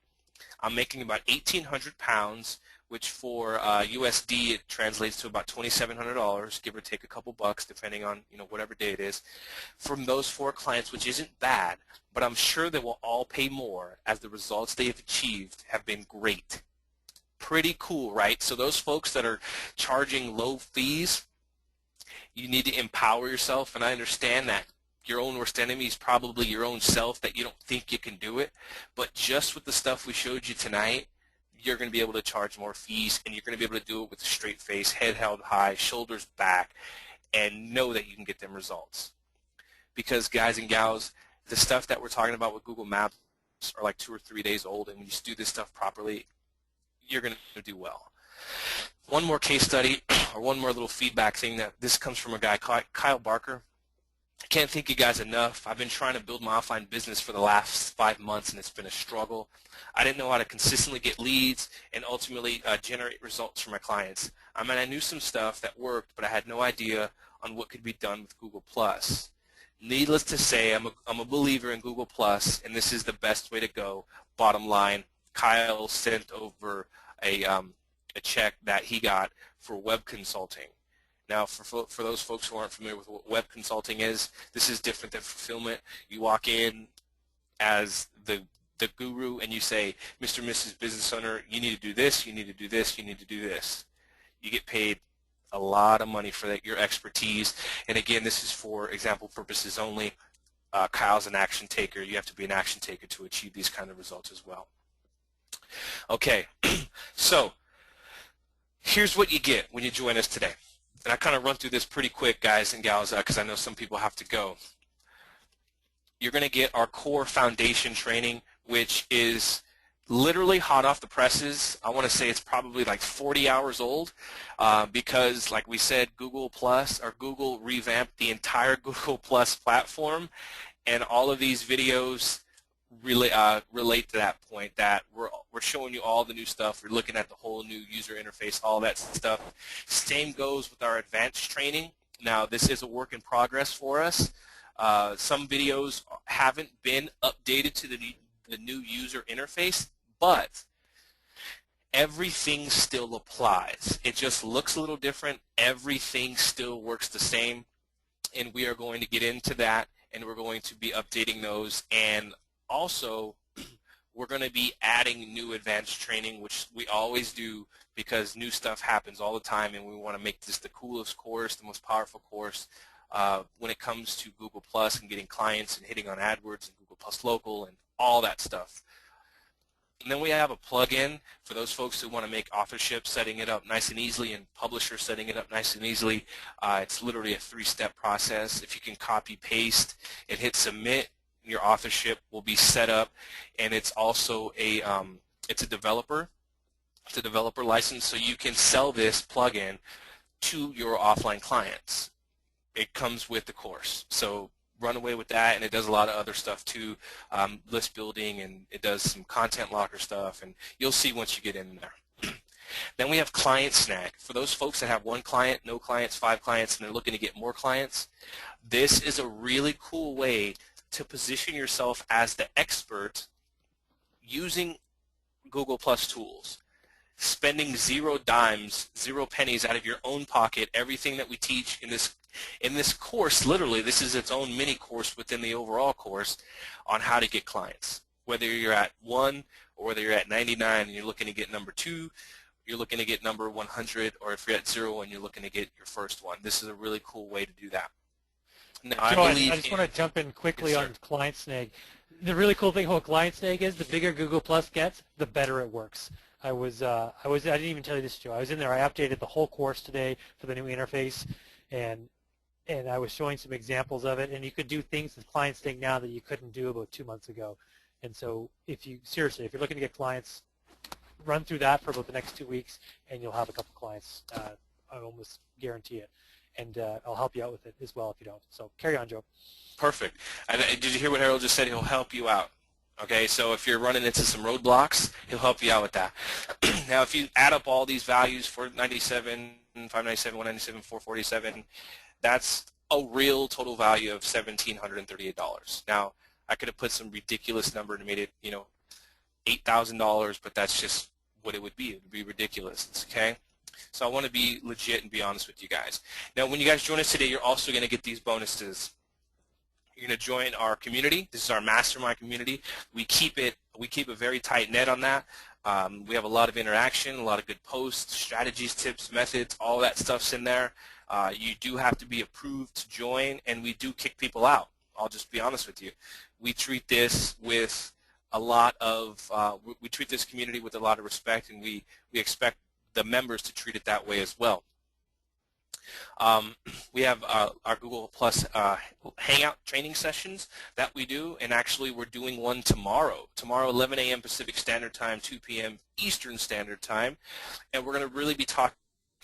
I'm making about £1,800, which for USD it translates to about $2,700, give or take a couple bucks, depending on whatever day it is, from those 4 clients, which isn't bad, but I'm sure they will all pay more as the results they have achieved have been great. Pretty cool, right? So those folks that are charging low fees, you need to empower yourself, and I understand that. Your own worst enemy is probably your own self, that you don't think you can do it. But just with the stuff we showed you tonight, you're going to be able to charge more fees, and you're going to be able to do it with a straight face, head held high, shoulders back, and know that you can get them results. Because guys and gals, the stuff that we're talking about with Google Maps are like 2 or 3 days old, and when you do this stuff properly, you're going to do well. One more case study, or one more little feedback thing, that this comes from a guy, Kyle Barker. I can't thank you guys enough. I've been trying to build my offline business for the last 5 months, and it's been a struggle. I didn't know how to consistently get leads and ultimately generate results for my clients. I mean, I knew some stuff that worked, but I had no idea on what could be done with Google+. Needless to say, I'm a believer in Google+, and this is the best way to go. Bottom line, Kyle sent over a check that he got for web consulting. Now, for those folks who aren't familiar with what web consulting is, this is different than fulfillment. You walk in as the guru and you say, Mr. and Mrs. Business Owner, you need to do this, you need to do this, you need to do this. You get paid a lot of money for that, your expertise. And again, this is for example purposes only. Kyle's an action taker. You have to be an action taker to achieve these kind of results as well. Okay, so here's what you get when you join us today. And I kind of run through this pretty quick, guys and gals, because I know some people have to go. You're going to get our core foundation training, which is literally hot off the presses. I want to say it's probably like 40 hours old because, like we said, Google revamped the entire Google Plus platform, and all of these videos relate to that point, that we're showing you all the new stuff. We're looking at the whole new user interface, all that stuff. Same goes with our advanced training. Now, this is a work in progress for us. Some videos haven't been updated to the new user interface, but everything still applies. It just looks a little different. Everything still works the same, and we are going to get into that, and we're going to be updating those. And also, we're going to be adding new advanced training, which we always do because new stuff happens all the time, and we want to make this the coolest course, the most powerful course when it comes to Google Plus and getting clients and hitting on AdWords and Google Plus Local and all that stuff. And then we have a plug-in for those folks who want to make authorship, setting it up nice and easily, and publisher, setting it up nice and easily. It's literally a 3-step process. If you can copy, paste, and hit submit, your authorship will be set up. And it's also it's a developer license, so you can sell this plugin to your offline clients. It comes with the course, so run away with that. And it does a lot of other stuff too, list building, and it does some content locker stuff, and you'll see once you get in there. Then we have Client Snag. For those folks that have 1 client, no clients, 5 clients, and they're looking to get more clients, this is a really cool way to position yourself as the expert using Google Plus tools, spending 0 dimes, 0 pennies out of your own pocket. Everything that we teach in this course, literally, this is its own mini course within the overall course on how to get clients. Whether you're at 1 or whether you're at 99 and you're looking to get number 2, you're looking to get number 100, or if you're at 0 and you're looking to get your first one. This is a really cool way to do that. Now, I just want to jump in quickly on Client Snag. The really cool thing about Client Snag is the bigger Google Plus gets, the better it works. I didn't even tell you this, Joe. I was in there. I updated the whole course today for the new interface, and and I was showing some examples of it, and you could do things that clients think now that you couldn't do about 2 months ago. And so if you're looking to get clients, run through that for about the next 2 weeks, and you'll have a couple clients. I almost guarantee it. And I'll help you out with it as well if you don't. So carry on, Joe. Perfect. And did you hear what Harold just said? He'll help you out. Okay, so if you're running into some roadblocks, he'll help you out with that. Now, if you add up all these values, 497, 597, 197, 447, that's a real total value of $1,738. Now, I could have put some ridiculous number and made it, $8,000, but that's just what it would be. It would be ridiculous, okay? So I want to be legit and be honest with you guys. Now, when you guys join us today, you're also going to get these bonuses. You're going to join our community. This is our mastermind community. We keep a very tight net on that. We have a lot of interaction, a lot of good posts, strategies, tips, methods, all that stuff's in there. You do have to be approved to join, and we do kick people out. I'll just be honest with you. We treat this with a lot of we treat this community with a lot of respect, and we expect the members to treat it that way as well. We have our Google Plus Hangout training sessions that we do, and actually we're doing one tomorrow. Tomorrow, 11 a.m. Pacific Standard Time, 2 p.m. Eastern Standard Time, and we're going to really be talking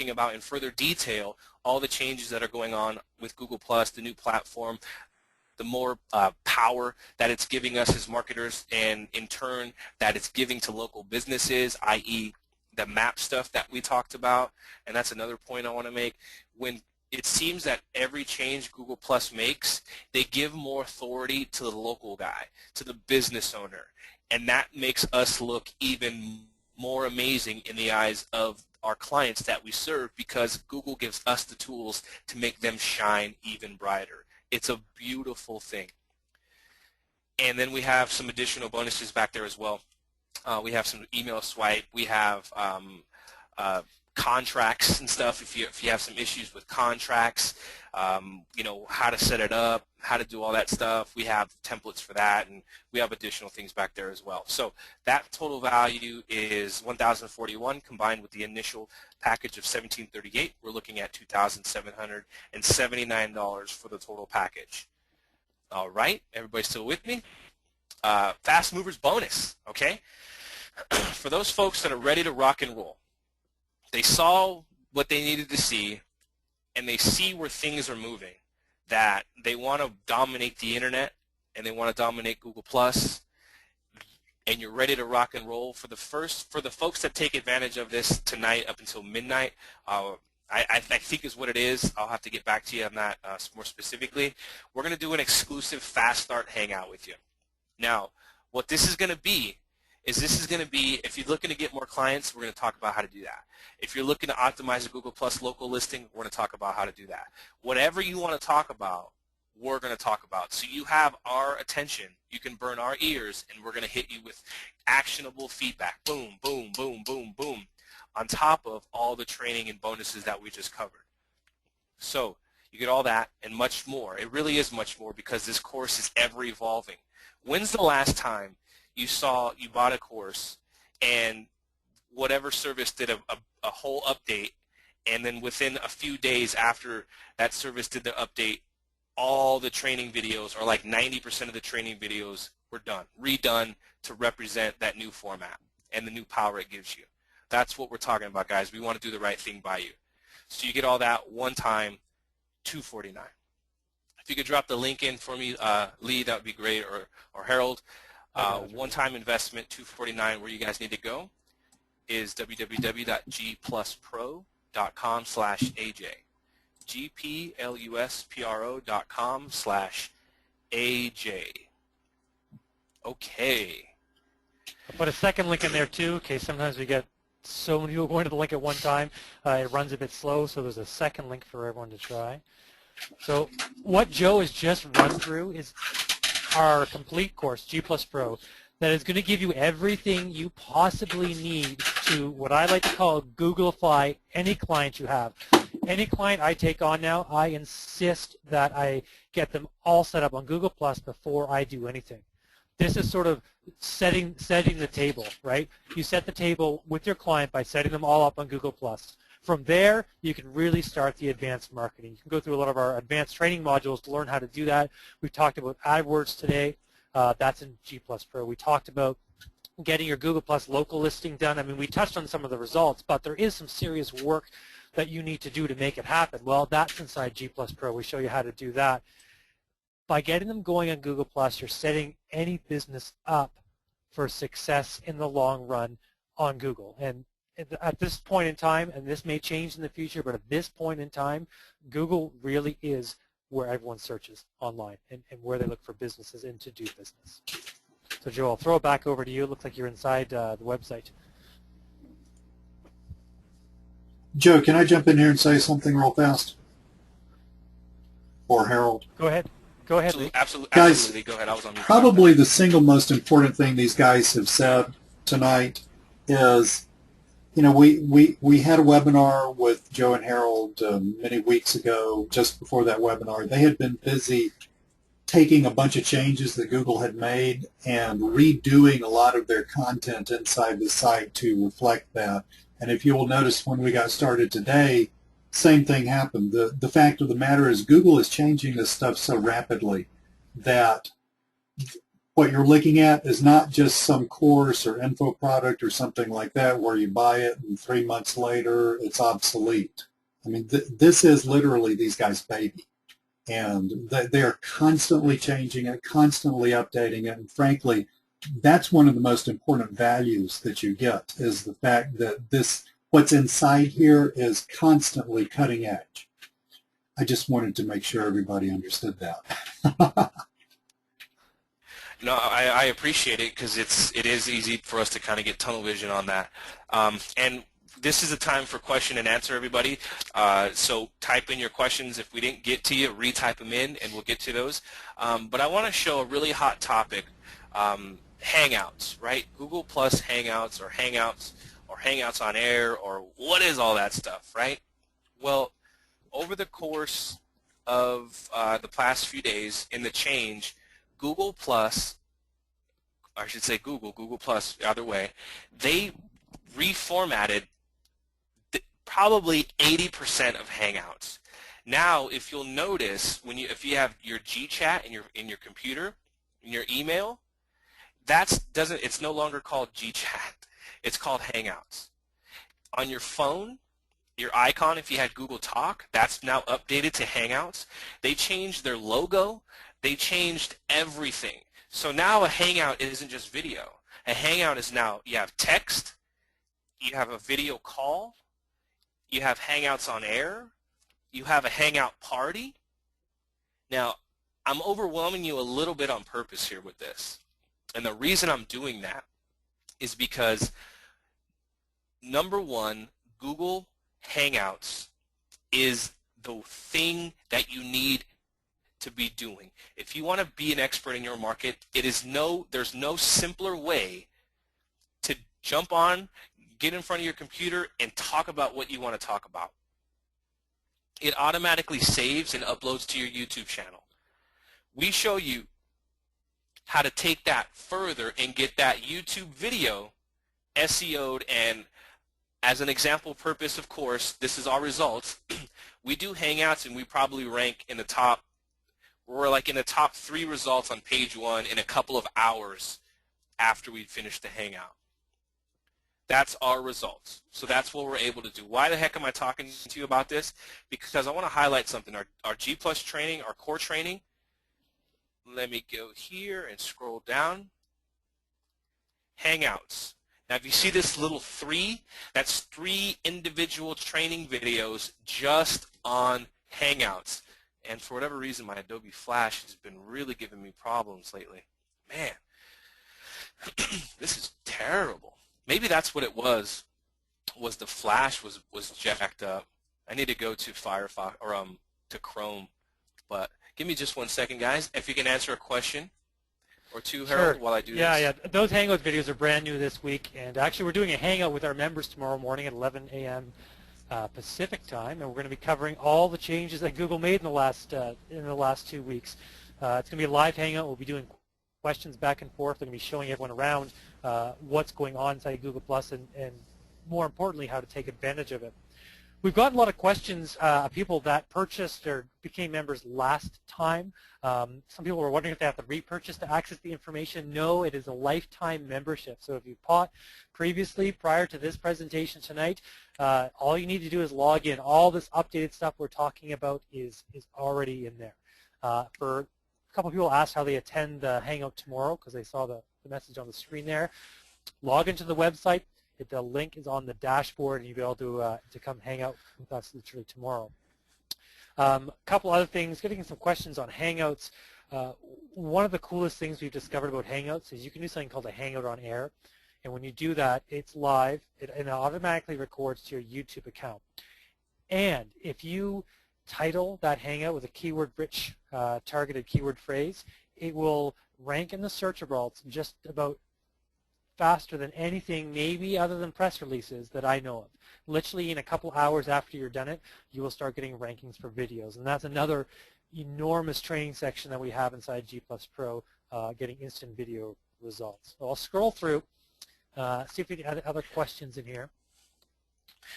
about in further detail all the changes that are going on with Google Plus, the new platform, the more power that it's giving us as marketers, and in turn that it's giving to local businesses, i.e. the map stuff that we talked about. And that's another point I want to make. When it seems that every change Google Plus makes, they give more authority to the local guy, to the business owner, and that makes us look even more amazing in the eyes of our clients that we serve, because Google gives us the tools to make them shine even brighter. It's a beautiful thing. And then we have some additional bonuses back there as well. We have some email swipe. We have contracts and stuff. If you have some issues with contracts, how to set it up, how to do all that stuff. We have templates for that, and we have additional things back there as well. So that total value is $1,041 combined with the initial package of $1,738. We're looking at $2,779 for the total package. All right, everybody still with me? Fast Movers bonus, okay? For those folks that are ready to rock and roll, they saw what they needed to see, and they see where things are moving, that they want to dominate the internet, and they want to dominate Google Plus, and you're ready to rock and roll. For the folks that take advantage of this tonight up until midnight, I think is what it is. I'll have to get back to you on that more specifically. We're going to do an exclusive Fast Start Hangout with you. Now, what this is going to be is if you're looking to get more clients, we're going to talk about how to do that. If you're looking to optimize a Google Plus local listing, we're going to talk about how to do that. Whatever you want to talk about, we're going to talk about. So you have our attention. You can burn our ears, and we're going to hit you with actionable feedback. Boom, boom, boom, boom, boom, on top of all the training and bonuses that we just covered. So you get all that and much more. It really is much more, because this course is ever evolving. When's the last time you bought a course and whatever service did a whole update, and then within a few days after that service did the update, all the training videos, or like 90% of the training videos, were redone to represent that new format and the new power it gives you? That's what we're talking about, guys. We want to do the right thing by you. So you get all that one time, $249. If you could drop the link in for me, Lee, that would be great, or Harold. One-time investment, $249. Where you guys need to go is www.gpluspro.com/AJ. gpluspro.com/AJ. Okay. I'll put a second link in there too, in case sometimes we get so many people going to the link at one time. It runs a bit slow, so there's a second link for everyone to try. So what Joe has just run through is our complete course, G Plus Pro, that is going to give you everything you possibly need to, what I like to call, Googlify any client you have. Any client I take on now, I insist that I get them all set up on Google Plus before I do anything. This is sort of setting the table, right? You set the table with your client by setting them all up on Google Plus. From there, you can really start the advanced marketing. You can go through a lot of our advanced training modules to learn how to do that. We talked about AdWords today. That's in G Plus Pro. We talked about getting your Google Plus local listing done. I mean, we touched on some of the results, but there is some serious work that you need to do to make it happen. Well, that's inside G Plus Pro. We show you how to do that. By getting them going on Google Plus, you're setting any business up for success in the long run on Google. And at this point in time, and this may change in the future, but at this point in time, Google really is where everyone searches online and where they look for businesses and to do business. So Joe, I'll throw it back over to you. It looks like you're inside the website. Joe, can I jump in here and say something real fast? Or Harold? Go ahead. Go ahead, Lee. Absolutely. Guys, Absolutely. Go ahead. I was on mute. Probably the single most important thing these guys have said tonight is, you know, we had a webinar with Joe and Harold many weeks ago. Just before that webinar, they had been busy taking a bunch of changes that Google had made and redoing a lot of their content inside the site to reflect that. And if you will notice, when we got started today, same thing happened. The fact of the matter is Google is changing this stuff so rapidly that what you're looking at is not just some course or info product or something like that where you buy it and 3 months later it's obsolete. I mean, this is literally these guys' baby. And they are constantly changing it, constantly updating it. And frankly, that's one of the most important values that you get, is the fact that what's inside here is constantly cutting edge. I just wanted to make sure everybody understood that. No, I appreciate it because it is easy for us to kind of get tunnel vision on that. And this is a time for question and answer, everybody. So type in your questions. If we didn't get to you, retype them in, and we'll get to those. But I want to show a really hot topic, Hangouts, right? Google Plus Hangouts or Hangouts on Air, or what is all that stuff, right? Well, over the course of the past few days in the change, Google Plus, I should say Google Plus, either way, they reformatted probably 80% of Hangouts. Now, if you'll notice, if you have your GChat in your computer, in your email, it's no longer called GChat. It's called Hangouts. On your phone, your icon, if you had Google Talk, that's now updated to Hangouts. They changed their logo. They changed everything. So now a Hangout isn't just video. A Hangout is now, you have text, you have a video call, you have Hangouts on Air, you have a Hangout party. Now, I'm overwhelming you a little bit on purpose here with this. And the reason I'm doing that is because, number one, Google Hangouts is the thing that you need to be doing. If you want to be an expert in your market, there's no simpler way to jump on, get in front of your computer, and talk about what you want to talk about. It automatically saves and uploads to your YouTube channel. We show you how to take that further and get that YouTube video SEO'd, and as an example purpose, of course, this is our results. We do Hangouts, and we probably rank in the top, we're like in the top 3 results on page 1 in a couple of hours after we finish the Hangout. That's our results. So that's what we're able to do. Why the heck am I talking to you about this? Because I want to highlight something. Our G Plus training, our core training, let me go here and scroll down. Hangouts. Now if you see this little 3, that's 3 individual training videos just on Hangouts. And for whatever reason, my Adobe Flash has been really giving me problems lately. Man, this is terrible. Maybe that's what it was the Flash was jacked up. I need to go to Firefox or to Chrome. But give me just 1 second, guys. If you can answer a question or two, Harold, Sure. while I do this. Yeah. Those Hangout videos are brand new this week, and actually we're doing a Hangout with our members tomorrow morning at 11 a.m. Pacific time, and we're going to be covering all the changes that Google made in the last 2 weeks. It's going to be a live Hangout. We'll be doing questions back and forth. We're going to be showing everyone around what's going on inside Google Plus, and more importantly, how to take advantage of it. We've gotten a lot of questions of people that purchased or became members last time. Some people were wondering if they have to repurchase to access the information. No, it is a lifetime membership. So if you bought previously prior to this presentation tonight, all you need to do is log in. All this updated stuff we're talking about is already in there. For a couple of people asked how they attend the Hangout tomorrow because they saw the message on the screen there. Log into the website. The link is on the dashboard, and you'll be able to come hang out with us literally tomorrow. A couple other things, getting some questions on Hangouts. One of the coolest things we've discovered about Hangouts is you can do something called a Hangout on Air, and when you do that, it's live, and it automatically records to your YouTube account. And if you title that Hangout with a keyword-rich targeted keyword phrase, it will rank in the search results just about faster than anything, maybe other than press releases that I know of. Literally in a couple hours after you're done it, you will start getting rankings for videos. And that's another enormous training section that we have inside G+ Pro, getting instant video results. So I'll scroll through, see if we have other questions in here.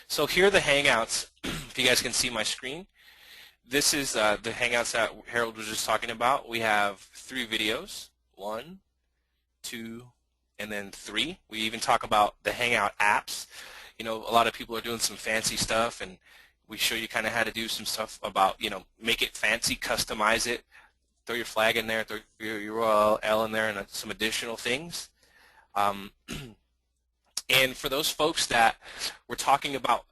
So here are the Hangouts, if you guys can see my screen. This is the Hangouts that Harold was just talking about. We have 3 videos, 1, 2, and then 3. We even talk about the Hangout apps. You know, a lot of people are doing some fancy stuff, and we show you kind of how to do some stuff about, you know, make it fancy, customize it, throw your flag in there, throw your URL in there, and some additional things. And for those folks that were talking about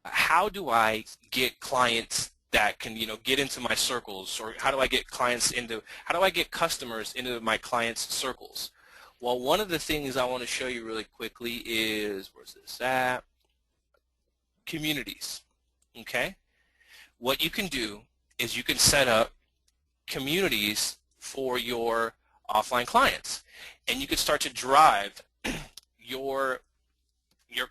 how do I get clients that can, you know, get into my circles, or how do I get clients into, how do I get customers into my clients' circles? Well, one of the things I want to show you really quickly is, where's this at? Communities, okay? What you can do is you can set up communities for your offline clients, and you can start to drive your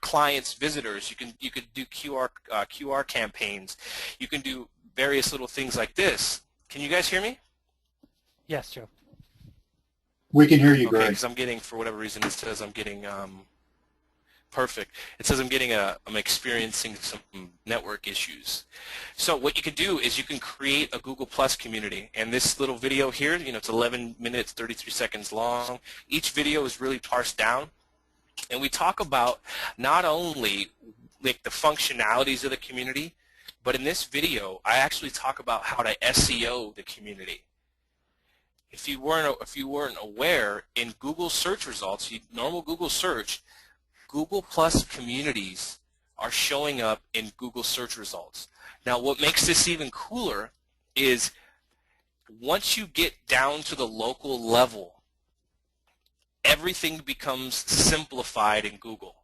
clients' visitors. You could do QR campaigns. You can do various little things like this. Can you guys hear me? Yes, Joe. We can hear you, okay, Greg. because I'm getting, for whatever reason, it says I'm getting perfect. It says I'm experiencing some network issues. So what you can do is you can create a Google Plus community. And this little video here, you know, it's 11 minutes, 33 seconds long. Each video is really parsed down. And we talk about not only like the functionalities of the community, but in this video, I actually talk about how to SEO the community. If you weren't aware, in Google search results, normal Google search, Google Plus communities are showing up in Google search results. Now, what makes this even cooler is once you get down to the local level, everything becomes simplified in Google.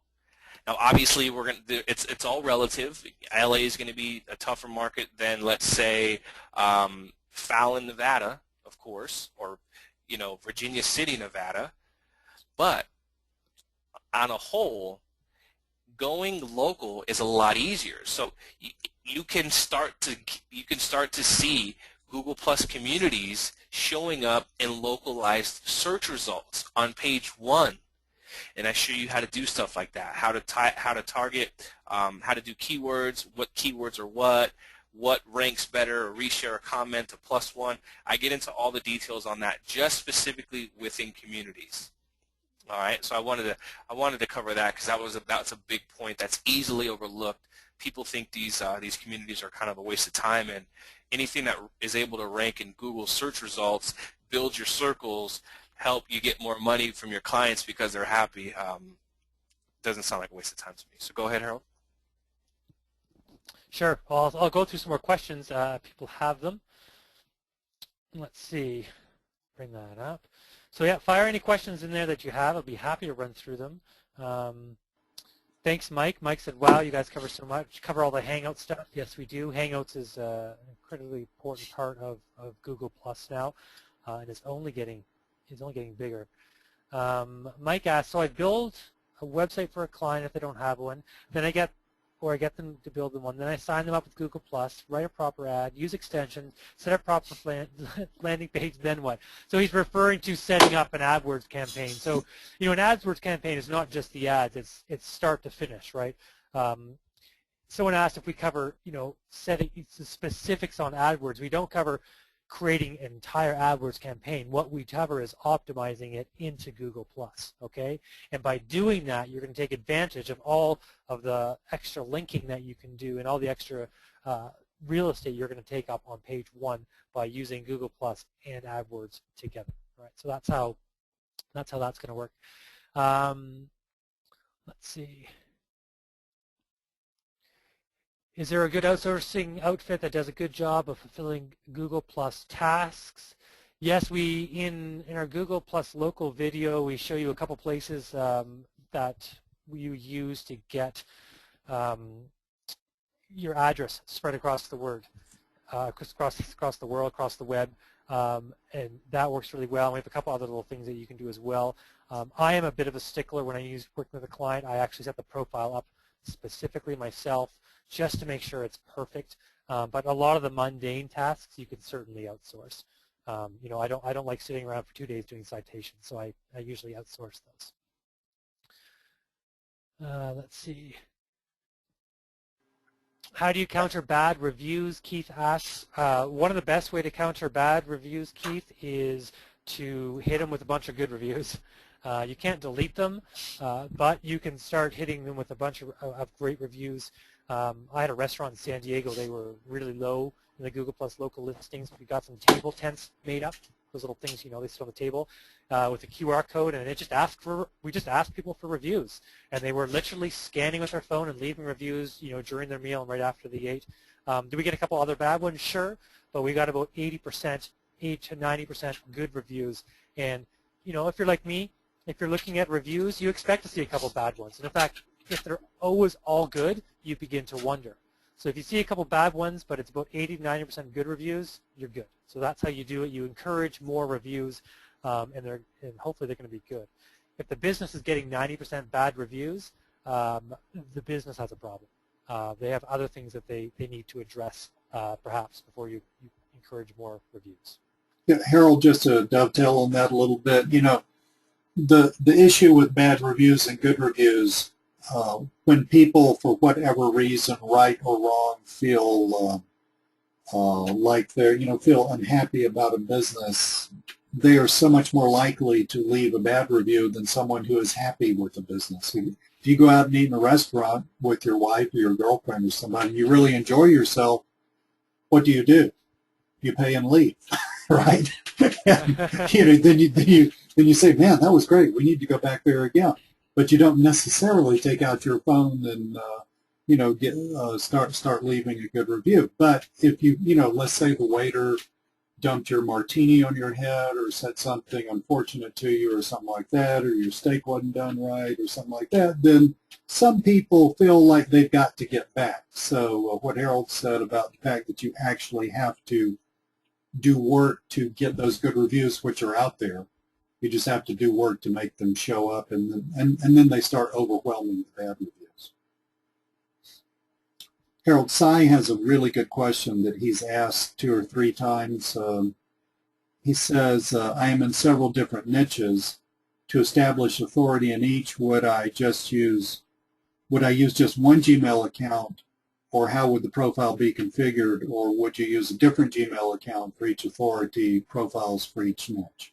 Now, obviously, it's all relative. LA is going to be a tougher market than, let's say, Fallon, Nevada, of course, or, you know, Virginia City, Nevada. But on a whole, going local is a lot easier. So you can start to see Google Plus communities showing up in localized search results on page 1. And I show you how to do stuff like that, how to target, how to do keywords, what keywords are what ranks better, a reshare, a comment, a +1. I get into all the details on that just specifically within communities. All right, so I wanted to cover that because that's a big point that's easily overlooked. People think these communities are kind of a waste of time, and anything that is able to rank in Google search results, build your circles, help you get more money from your clients because they're happy, doesn't sound like a waste of time to me. So go ahead, Harold. Sure. Well, I'll go through some more questions. People have them. Let's see. Bring that up. So yeah, fire any questions in there that you have. I'll be happy to run through them. Thanks, Mike. Mike said, wow, you guys cover so much. Cover all the Hangout stuff. Yes, we do. Hangouts is an incredibly important part of Google Plus now, and it's only getting bigger. Mike asked, so I build a website for a client if they don't have one, then I get them to build them one, then I sign them up with Google Plus, write a proper ad, use extensions, set up proper landing page, then what? So he's referring to setting up an AdWords campaign. So, you know, an AdWords campaign is not just the ads, it's start to finish, right? someone asked if we cover, setting the specifics on AdWords. We don't cover creating an entire AdWords campaign. What we cover is optimizing it into Google+, okay? And by doing that, you're going to take advantage of all of the extra linking that you can do and all the extra real estate you're going to take up on page 1 by using Google+ and AdWords together, right? So that's how that's going to work. Let's see. Is there a good outsourcing outfit that does a good job of fulfilling Google Plus tasks? Yes, we in our Google Plus local video, we show you a couple places that you use to get your address spread across the world, across the world, across the web, and that works really well. And we have a couple other little things that you can do as well. I am a bit of a stickler when I working with a client. I actually set the profile up specifically myself, just to make sure it's perfect. But a lot of the mundane tasks you can certainly outsource. I don't like sitting around for 2 days doing citations, so I usually outsource those. Let's see. How do you counter bad reviews? Keith asks. One of the best way to counter bad reviews, Keith, is to hit them with a bunch of good reviews. You can't delete them, but you can start hitting them with a bunch of great reviews. I had a restaurant in San Diego. They were really low in the Google Plus local listings. We got some table tents made up, those little things, they sit on the table with a QR code, and we just asked people for reviews, and they were literally scanning with their phone and leaving reviews, during their meal and right after they ate. Did we get a couple other bad ones? Sure, but we got about 80%, 80 to 90% good reviews. And if you're like me, if you're looking at reviews, you expect to see a couple bad ones. And in fact, if they're always all good, you begin to wonder. So if you see a couple bad ones, but it's about 80 to 90% good reviews, you're good. So that's how you do it. You encourage more reviews, and hopefully they're going to be good. If the business is getting 90% bad reviews, the business has a problem. They have other things that they need to address, perhaps, before you encourage more reviews. Yeah, Harold, just to dovetail on that a little bit, the issue with bad reviews and good reviews, when people, for whatever reason, right or wrong, feel like they're, feel unhappy about a business, they are so much more likely to leave a bad review than someone who is happy with the business. If you go out and eat in a restaurant with your wife or your girlfriend or somebody, and you really enjoy yourself, what do? You pay and leave, right? Then you say, man, that was great. We need to go back there again. But you don't necessarily take out your phone and start leaving a good review. But if you let's say the waiter dumped your martini on your head or said something unfortunate to you or something like that, or your steak wasn't done right or something like that, then some people feel like they've got to get back. So what Harold said about the fact that you actually have to do work to get those good reviews, which are out there. You just have to do work to make them show up, and then they start overwhelming with bad reviews. Harold, Cy has a really good question that he's asked 2 or 3 times. He says, I am in several different niches. To establish authority in each, would I use just one Gmail account, or how would the profile be configured, or would you use a different Gmail account for each authority, profiles for each niche?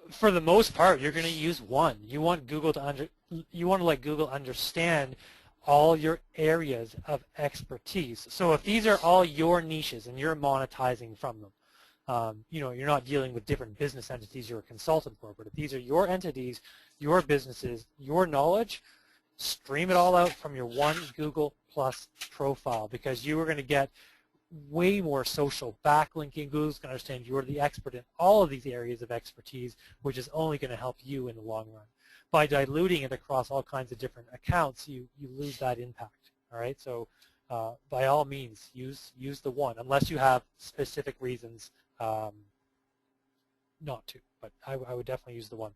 For the most part, you're going to use one. You want Google you want to let Google understand all your areas of expertise. So if these are all your niches and you're monetizing from them, you're not dealing with different business entities you're a consultant for, but if these are your entities, your businesses, your knowledge, stream it all out from your one Google Plus profile, because you are going to get way more social backlinking. Google's going to understand you're the expert in all of these areas of expertise, which is only going to help you in the long run. By diluting it across all kinds of different accounts, you lose that impact. All right, so by all means, use the one, unless you have specific reasons not to. But I would definitely use the one.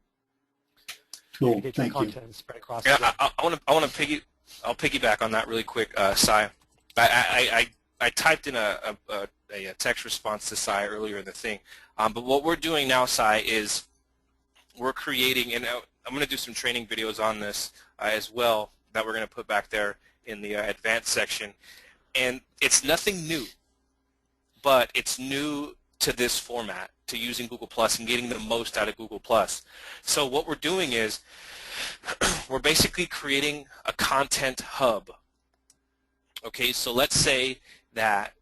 Cool. Get Thank your you. content spread across. Yeah, I'll piggyback on that really quick, Cy. I typed in a text response to Cy earlier in the thing, but what we're doing now, Cy, is we're creating, and I'm going to do some training videos on this as well that we're going to put back there, in the advanced section, and it's nothing new, but it's new to this format, to using Google Plus and getting the most out of Google Plus. So what we're doing is we're basically creating a content hub. Okay, so let's say that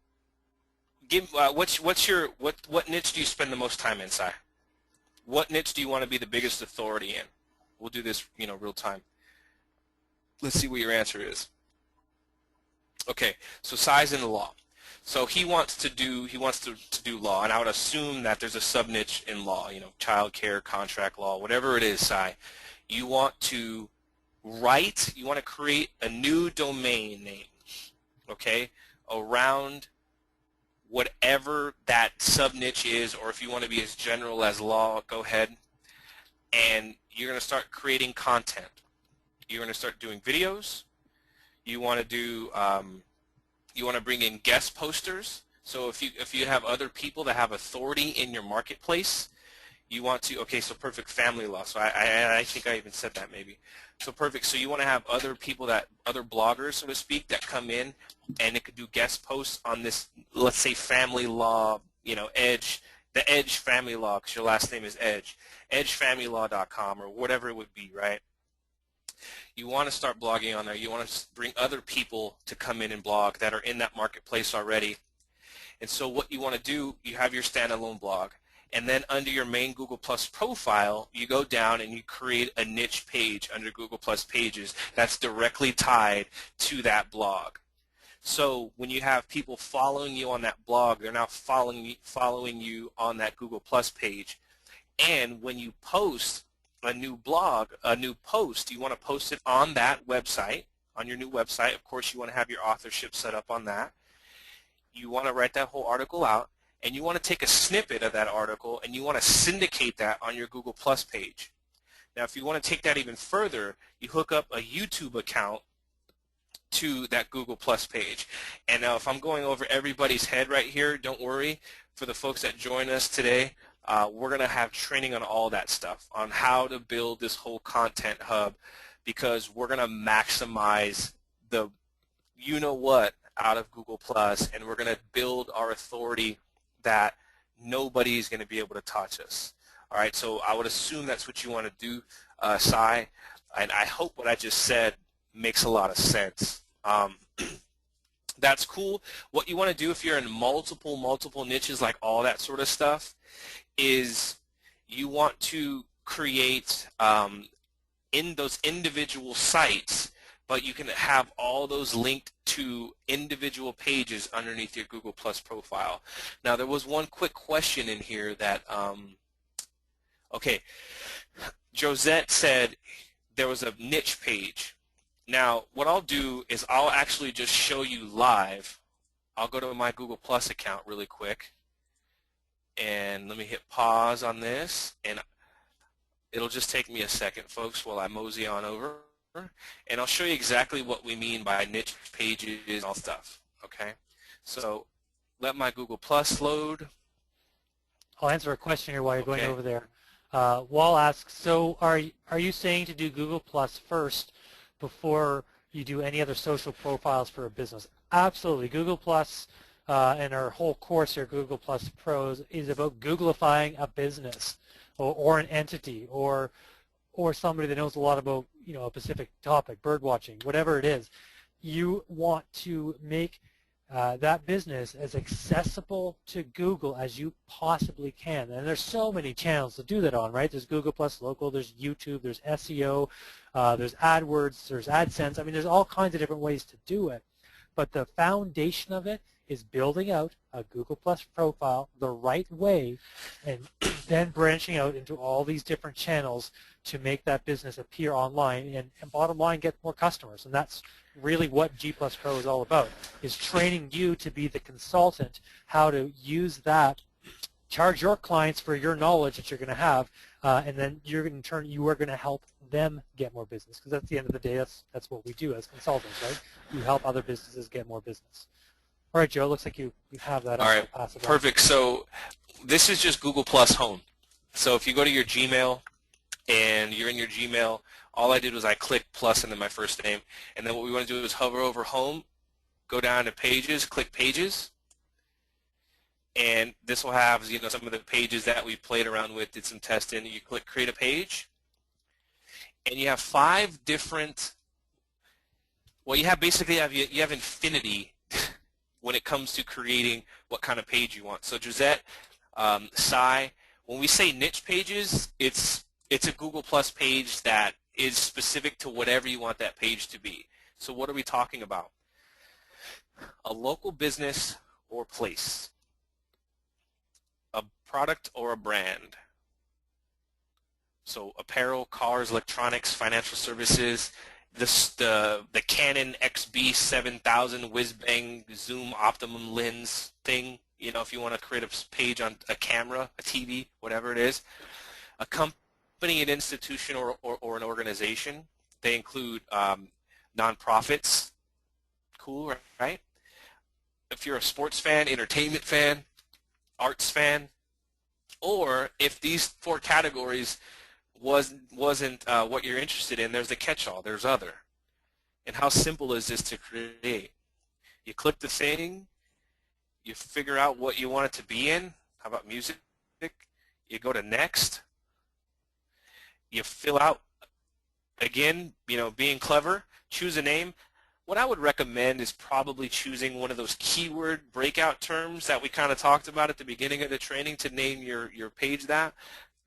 what niche do you spend the most time in, Si? What niche do you want to be the biggest authority in? We'll do this, real time. Let's see what your answer is. Okay, so Si's in the law. So he wants to do law, and I would assume that there's a sub niche in law, child care, contract law, whatever it is, Si. You want to create a new domain name, okay, around whatever that sub niche is, or if you want to be as general as law, go ahead. And you're going to start creating content. You're going to start doing videos. You want to do you want to bring in guest posters. So if you have other people that have authority in your marketplace, you want to, okay, so perfect, family law. So I think I even said that maybe. So perfect. So you want to have other people, other bloggers, so to speak, that come in and it could do guest posts on this, let's say, family law, Edge, the Edge family law, because your last name is Edge, edgefamilylaw.com or whatever it would be, right? You want to start blogging on there. You want to bring other people to come in and blog that are in that marketplace already. And so what you want to do, you have your standalone blog. And then under your main Google Plus profile, you go down and you create a niche page under Google Plus pages that's directly tied to that blog. So when you have people following you on that blog, they're now following you on that Google Plus page. And when you post a new blog, a new post, you want to post it on that website, on your new website. Of course, you want to have your authorship set up on that. You want to write that whole article out, and you want to take a snippet of that article, and you want to syndicate that on your Google Plus page. Now, if you want to take that even further, you hook up a YouTube account to that Google Plus page. And now, if I'm going over everybody's head right here, don't worry. For the folks that join us today, we're going to have training on all that stuff, on how to build this whole content hub, because we're going to maximize the you-know-what out of Google Plus, and we're going to build our authority that nobody's going to be able to touch us. All right, so I would assume that's what you want to do, Si, and I hope what I just said makes a lot of sense. That's cool. What you want to do if you're in multiple niches, like all that sort of stuff, is you want to create in those individual sites, but you can have all those linked to individual pages underneath your Google Plus profile. Now, there was one quick question in here that, okay, Josette said there was a niche page. Now, what I'll do is I'll actually just show you live. I'll go to my Google Plus account really quick, and let me hit pause on this, and it'll just take me a second, folks, while I mosey on over, and I'll show you exactly what we mean by niche pages and all stuff, okay? So let my Google Plus load. I'll answer a question here while you're going Okay. over there. Wall asks, so are you saying to do Google Plus first before you do any other social profiles for a business? Absolutely. Google Plus and our whole course here, Google Plus Pros, is about Googlifying a business or an entity or somebody that knows a lot about a specific topic, bird watching, whatever it is. You want to make that business as accessible to Google as you possibly can. And there's so many channels to do that on, right? There's Google Plus Local, there's YouTube, there's SEO, there's AdWords, there's AdSense. I mean, there's all kinds of different ways to do it. But the foundation of it is building out a Google Plus profile the right way and then branching out into all these different channels to make that business appear online and bottom line, get more customers. And that's really what G Plus Pro is all about, is training you to be the consultant, how to use that, charge your clients for your knowledge that you're going to have, and then in turn you are going to help them get more business, because at the end of the day, that's what we do as consultants, right? We help other businesses get more business. All right, Joe, looks like you have that. All right, perfect. So this is just Google Plus Home. So if you go to your Gmail and you're in your Gmail, All I did was I clicked plus and then my first name. And then what we want to do is hover over home, go down to pages, click pages. And this will have, you know, some of the pages that we played around with, did some testing. You click create a page. And you have 5 different, well, you have basically, you have infinity when it comes to creating what kind of page you want. So Josette, Cy, when we say niche pages, it's a Google Plus page that is specific to whatever you want that page to be. So what are we talking about? A local business or place, a product or a brand. So apparel, cars, electronics, financial services, the Canon XB7000 whiz-bang zoom optimum lens thing, you know, if you want to create a page on a camera, a TV, whatever it is. A company, an institution, or an organization. They include nonprofits. Cool, right? If you're a sports fan, entertainment fan, arts fan, or if these 4 categories wasn't what you're interested in, there's the catch-all, there's other. And how simple is this to create? You click the thing, you figure out what you want it to be in. How about music? You go to next. You fill out, again, you know, being clever, choose a name. What I would recommend is probably choosing one of those keyword breakout terms that we kind of talked about at the beginning of the training to name your page that.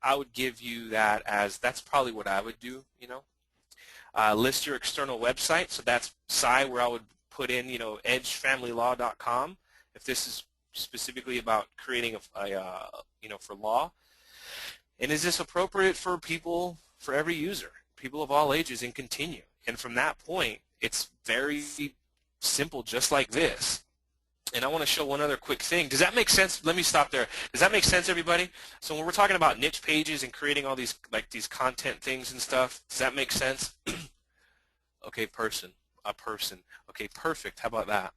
I would give you that as, that's probably what I would do, you know. List your external website, so that's Cy, where I would put in, you know, edgefamilylaw.com if this is specifically about creating a you know, for law. And is this appropriate for people, for every user, people of all ages, and continue. And from that point, it's very simple, just like this. And I want to show one other quick thing. Does that make sense? Let me stop there. Does that make sense, everybody? So when we're talking about niche pages and creating all these, like, these content things and stuff, does that make sense? Okay, a person. Okay, perfect. How about that?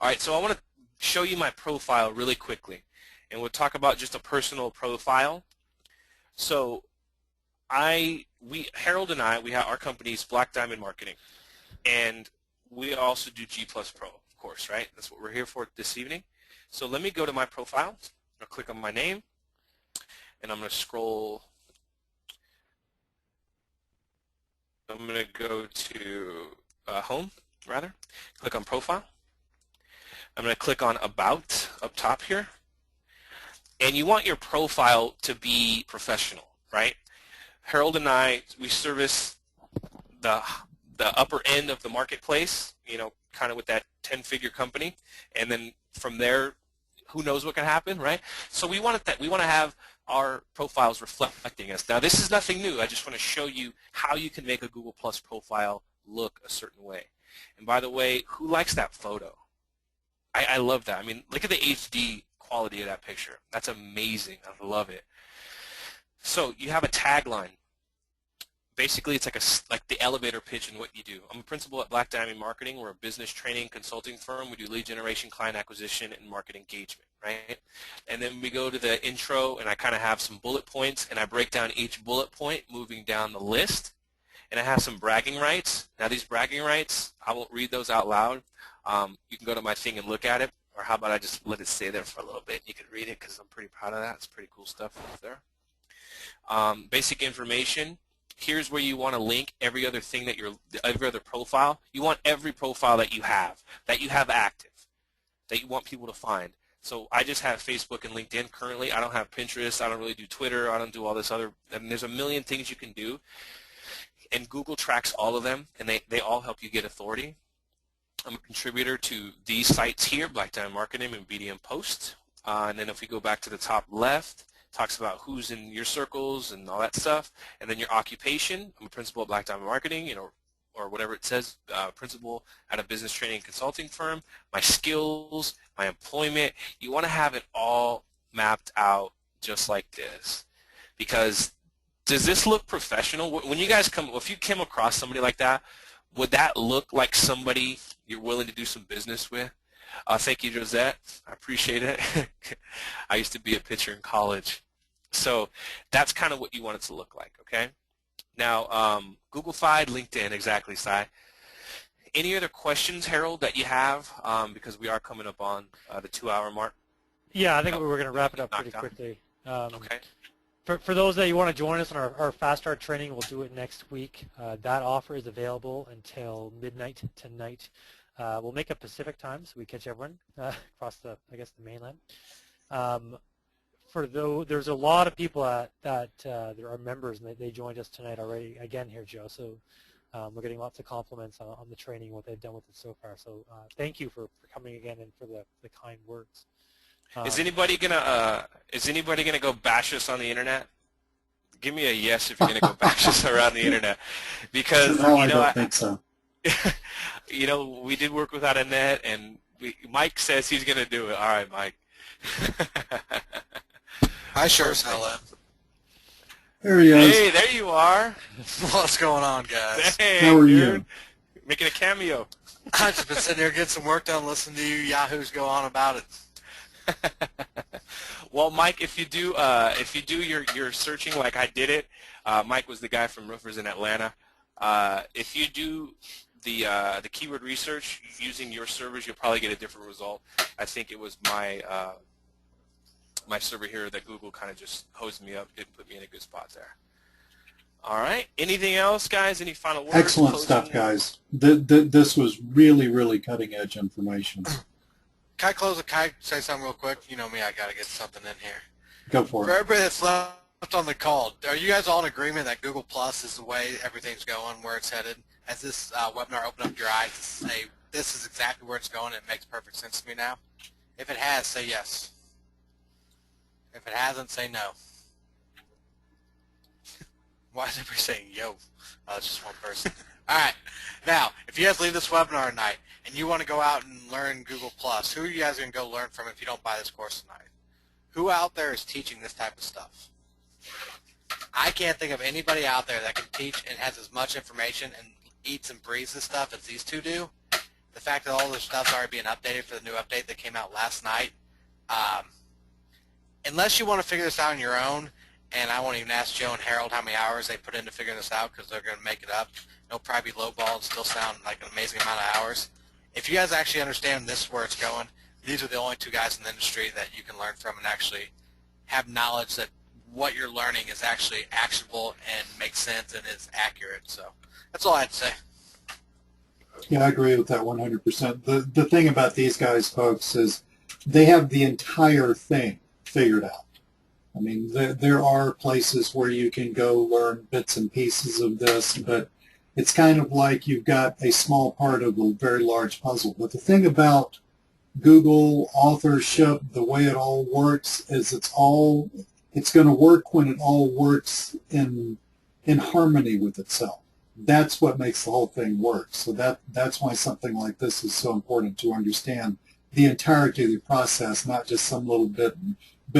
All right, so I want to show you my profile really quickly. And we'll talk about just a personal profile. So Harold and I, we have our company's Black Diamond Marketing. And we also do G Plus Pro. Course, right? That's what we're here for this evening. So let me go to my profile. I'll click on my name, and I'm going to scroll. I'm going to go to home, rather. Click on profile. I'm going to click on about up top here. And you want your profile to be professional, right? Harold and I, we service the upper end of the marketplace, you know, kind of with that 10-figure company, and then from there, who knows what can happen, right? So we want to have our profiles reflecting us. Now, this is nothing new. I just want to show you how you can make a Google Plus profile look a certain way. And by the way, who likes that photo? I love that. I mean, look at the HD quality of that picture. That's amazing. I love it. So you have a tagline. Basically, it's like the elevator pitch in what you do. I'm a principal at Black Diamond Marketing. We're a business training consulting firm. We do lead generation, client acquisition, and market engagement, right? And then we go to the intro, and I kind of have some bullet points, and I break down each bullet point moving down the list. And I have some bragging rights. Now, these bragging rights, I won't read those out loud. You can go to my thing and look at it, or how about I just let it stay there for a little bit. You can read it because I'm pretty proud of that. It's pretty cool stuff there. Basic information. Here's where you want to link every other thing that every other profile. You want every profile that you have active, that you want people to find. So I just have Facebook and LinkedIn currently. I don't have Pinterest. I don't really do Twitter. I don't do all this other. And there's a million things you can do. And Google tracks all of them, and they all help you get authority. I'm a contributor to these sites here, Black Diamond Marketing and BDM Post. And then if we go back to the top left, talks about who's in your circles and all that stuff, and then your occupation. I'm a principal at Black Diamond Marketing, you know, or whatever it says, principal at a business training and consulting firm. My skills, my employment. You want to have it all mapped out just like this, because does this look professional? When you guys if you came across somebody like that, would that look like somebody you're willing to do some business with? Thank you, Josette. I appreciate it. I used to be a pitcher in college. So that's kind of what you want it to look like, okay? Now, Google Fi, LinkedIn, exactly, Si. Any other questions, Harold, that you have? Because we are coming up on the 2-hour mark. Yeah, I think we're going to wrap it up pretty Knocked out. quickly. Okay. For those that you want to join us on our Fast Start training, we'll do it next week. That offer is available until midnight tonight. We'll make it Pacific time so we catch everyone across the mainland. There's a lot of people that there are members, and they joined us tonight already again here, Joe. So we're getting lots of compliments on the training, what they've done with it so far. So thank you for coming again and for the kind words. Is anybody gonna go bash us on the internet? Give me a yes if you're gonna go bash us around the internet, because No, I don't think so. We did work without a net, and Mike says he's gonna do it. All right, Mike. I sure as hell am. There he is. Hey, there you are. What's going on, guys? Hey, How are dude. you? Making a cameo. I've just been sitting here getting some work done, listening to you yahoos go on about it. Well, Mike, if you do your searching like I did it, Mike was the guy from Roofers in Atlanta. If you do the keyword research using your servers, you'll probably get a different result. I think it was my my server here that Google kind of just hosed me up, didn't put me in a good spot there. All right. Anything else, guys? Any final words? Excellent stuff, guys. This was really, really cutting-edge information. Can I say something real quick? You know me, I got to get something in here. Go for For it. everybody that's left on the call, are you guys all in agreement that Google Plus is the way everything's going, where it's headed? Has this webinar opened up your eyes to say, this is exactly where it's going, it makes perfect sense to me now? If it has, say yes. If it hasn't, say no. Why is everybody saying yo? Oh, it's just one person. All right. Now, if you guys leave this webinar tonight and you want to go out and learn Google+, who are you guys going to go learn from if you don't buy this course tonight? Who out there is teaching this type of stuff? I can't think of anybody out there that can teach and has as much information and eats and breathes this stuff as these two do. The fact that all this stuff's already being updated for the new update that came out last night, unless you want to figure this out on your own, and I won't even ask Joe and Harold how many hours they put into figuring this out because they're going to make it up. It'll probably be lowball and still sound like an amazing amount of hours. If you guys actually understand this where it's going, these are the only two guys in the industry that you can learn from and actually have knowledge that what you're learning is actually actionable and makes sense and is accurate. So that's all I had to say. Yeah, I agree with that 100%. The thing about these guys, folks, is they have the entire thing figured out. I mean, there are places where you can go learn bits and pieces of this, but it's kind of like you've got a small part of a very large puzzle. But the thing about Google authorship, the way it all works, is it's going to work when it all works in harmony with itself. That's what makes the whole thing work. So that's why something like this is so important, to understand the entirety of the process, not just some little bit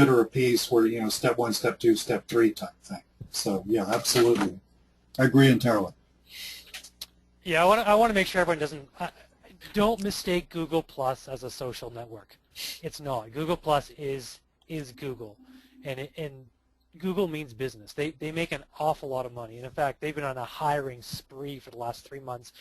or a piece where, step 1, step 2, step 3 type thing. So, yeah, absolutely. I agree entirely. Yeah, I want to make sure everyone don't mistake Google Plus as a social network. It's not. Google Plus is Google, and Google means business. They make an awful lot of money, and in fact, they've been on a hiring spree for the last 3 months,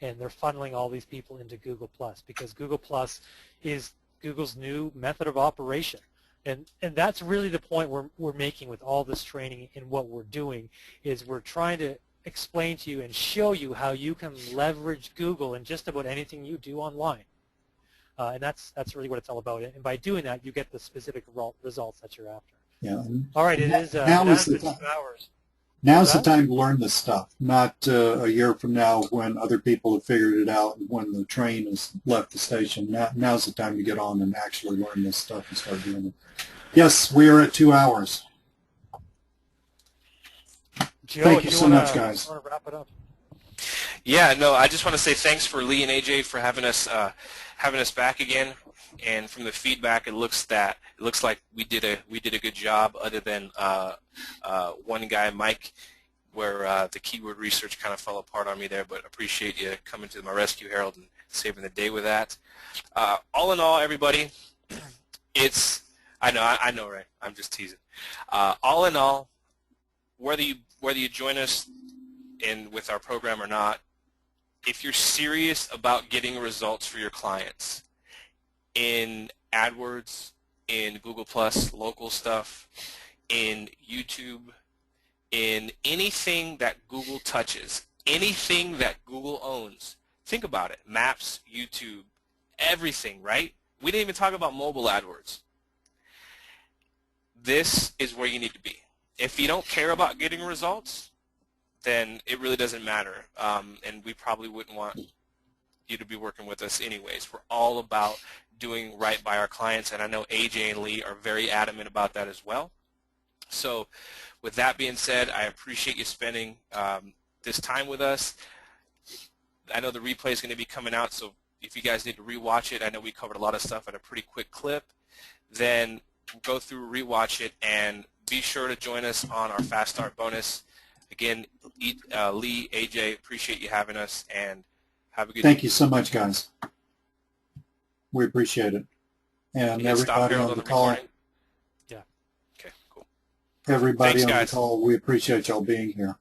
and they're funneling all these people into Google Plus because Google Plus is Google's new method of operation. And that's really the point we're making with all this training and what we're doing is we're trying to explain to you and show you how you can leverage Google in just about anything you do online. And that's really what it's all about. And by doing that, you get the specific results that you're after. Yeah. All right, it is now is the 2 hours. Now's the time to learn this stuff, not a year from now when other people have figured it out and when the train has left the station. Now's the time to get on and actually learn this stuff and start doing it. Yes, we are at 2 hours. Joe, Thank you so much, guys. Want to wrap it up? Yeah, no, I just want to say thanks for Lee and AJ for having us back again. And from the feedback, it looks like we did a good job, other than one guy, Mike, where the keyword research kind of fell apart on me there. But appreciate you coming to my rescue, Harold, and saving the day with that. All in all, everybody, I know, right? I'm just teasing. All in all, whether you join us in with our program or not, if you're serious about getting results for your clients in AdWords, in Google Plus, local stuff, in YouTube, in anything that Google touches, anything that Google owns, think about it. Maps, YouTube, everything, right? We didn't even talk about mobile AdWords. This is where you need to be. If you don't care about getting results, then it really doesn't matter, and we probably wouldn't want you to be working with us anyways. We're all about doing right by our clients, and I know AJ and Lee are very adamant about that as well. So with that being said, I appreciate you spending this time with us. I know the replay is going to be coming out, so if you guys need to rewatch it, I know we covered a lot of stuff at a pretty quick clip, then go through, rewatch it, and be sure to join us on our Fast Start bonus. Again, Lee, AJ, appreciate you having us, and have a good Thank you so much, guys. We appreciate it. And You hit stop everybody Harold on the call, recording? Yeah. Okay, cool. everybody Thanks, on the guys. call, we appreciate y'all being here.